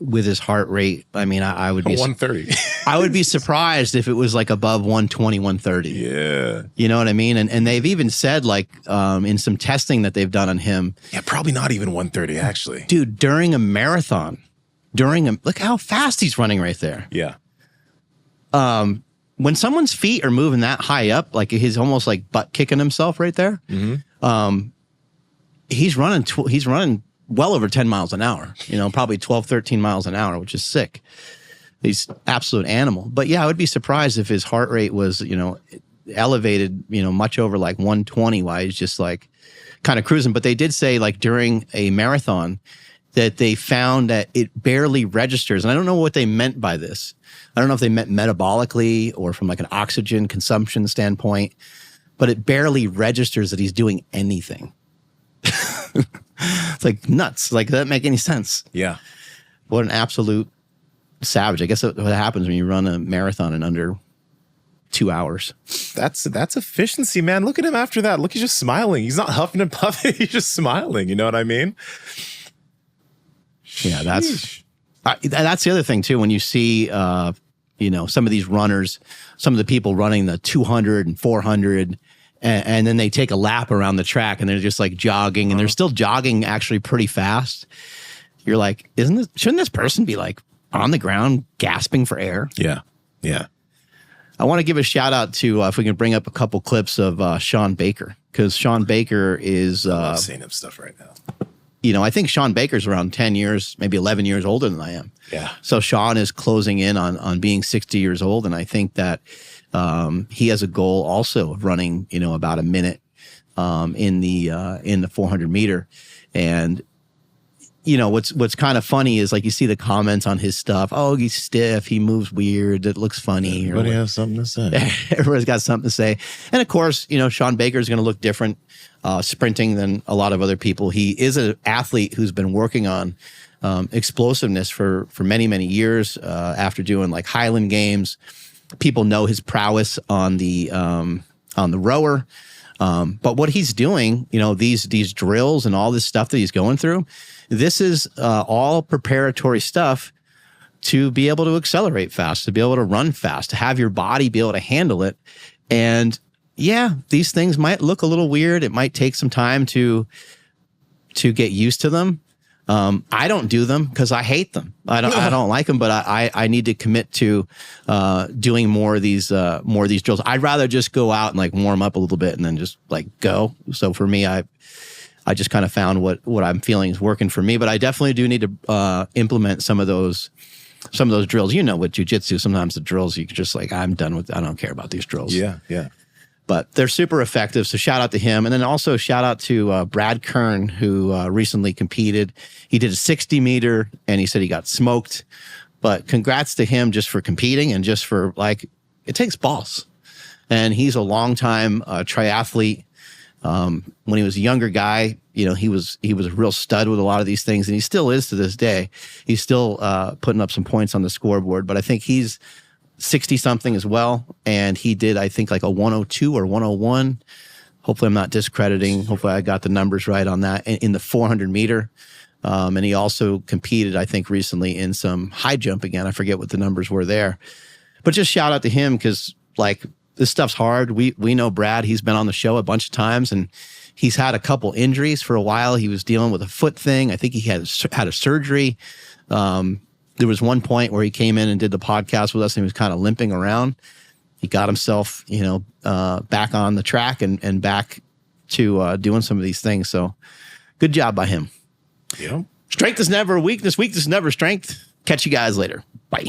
with his heart rate. I mean, I would be 130. I would be surprised if it was like above 120, 130. Yeah. You know what I mean? And they've even said like, in some testing that they've done on him. Yeah, probably not even 130 actually. Dude, during a marathon, look how fast he's running right there. Yeah. When someone's feet are moving that high up, like he's almost like butt kicking himself right there. Mm-hmm. He's running well over 10 miles an hour, probably 12, 13 miles an hour, which is sick. He's absolute animal. But yeah, I would be surprised if his heart rate was, elevated, much over like 120 while he's just like kind of cruising. But they did say like during a marathon that they found that it barely registers. And I don't know what they meant by this. I don't know if they meant metabolically or from like an oxygen consumption standpoint, but it barely registers that he's doing anything. It's like nuts. Like, does that make any sense? Yeah. What an absolute savage. I guess what happens when you run a marathon in under 2 hours. That's efficiency, man. Look at him after that. Look, he's just smiling. He's not huffing and puffing. He's just smiling. You know what I mean? Yeah, that's the other thing too. When you see, some of these runners, some of the people running the 200 and 400, and then they take a lap around the track and they're just like jogging, and they're still jogging actually pretty fast. You're like, shouldn't this person be like on the ground gasping for air? Yeah, yeah. I want to give a shout out to, if we can bring up a couple clips of Sean Baker, because Sean Baker is I'm seeing him stuff right now. I think Sean Baker's around 10 years, maybe 11 years older than I am. Yeah. So Sean is closing in on being 60 years old. And I think that he has a goal also of running, about a minute in the 400 meter. And, what's kind of funny is like you see the comments on his stuff. Oh, he's stiff. He moves weird. It looks funny. Everybody has something to say. Everybody's got something to say. And of course, Sean Baker is going to look different sprinting than a lot of other people. He is an athlete who's been working on explosiveness for many, many years after doing like Highland Games. People know his prowess on the rower. But what he's doing, these drills and all this stuff that he's going through, this is all preparatory stuff to be able to accelerate fast, to be able to run fast, to have your body be able to handle it. And yeah, these things might look a little weird. It might take some time to get used to them. I don't do them because I hate them. I don't like them, but I need to commit to doing more of these drills. I'd rather just go out and like warm up a little bit and then just like go. So for me, I just kind of found what I'm feeling is working for me, but I definitely do need to implement some of those drills. With jiu-jitsu, sometimes the drills you can just like, I don't care about these drills. Yeah, yeah. But they're super effective. So shout out to him. And then also shout out to Brad Kern, who recently competed. He did a 60 meter and he said he got smoked. But congrats to him just for competing and just for like, it takes balls. And he's a longtime triathlete. When he was a younger guy, he was a real stud with a lot of these things. And he still is to this day. He's still putting up some points on the scoreboard. But I think he's 60 something as well. And he did, I think, like a 102 or 101. Hopefully I'm not discrediting. Hopefully I got the numbers right on that in the 400 meter. And he also competed, I think, recently in some high jump again. I forget what the numbers were there. But just shout out to him because, like, this stuff's hard. We know Brad. He's been on the show a bunch of times, and he's had a couple injuries for a while. He was dealing with a foot thing. I think he had a surgery. There was one point where he came in and did the podcast with us and he was kind of limping around. He got himself, back on the track and back to doing some of these things. So good job by him. Yeah. Strength is never weakness. Weakness is never strength. Catch you guys later. Bye.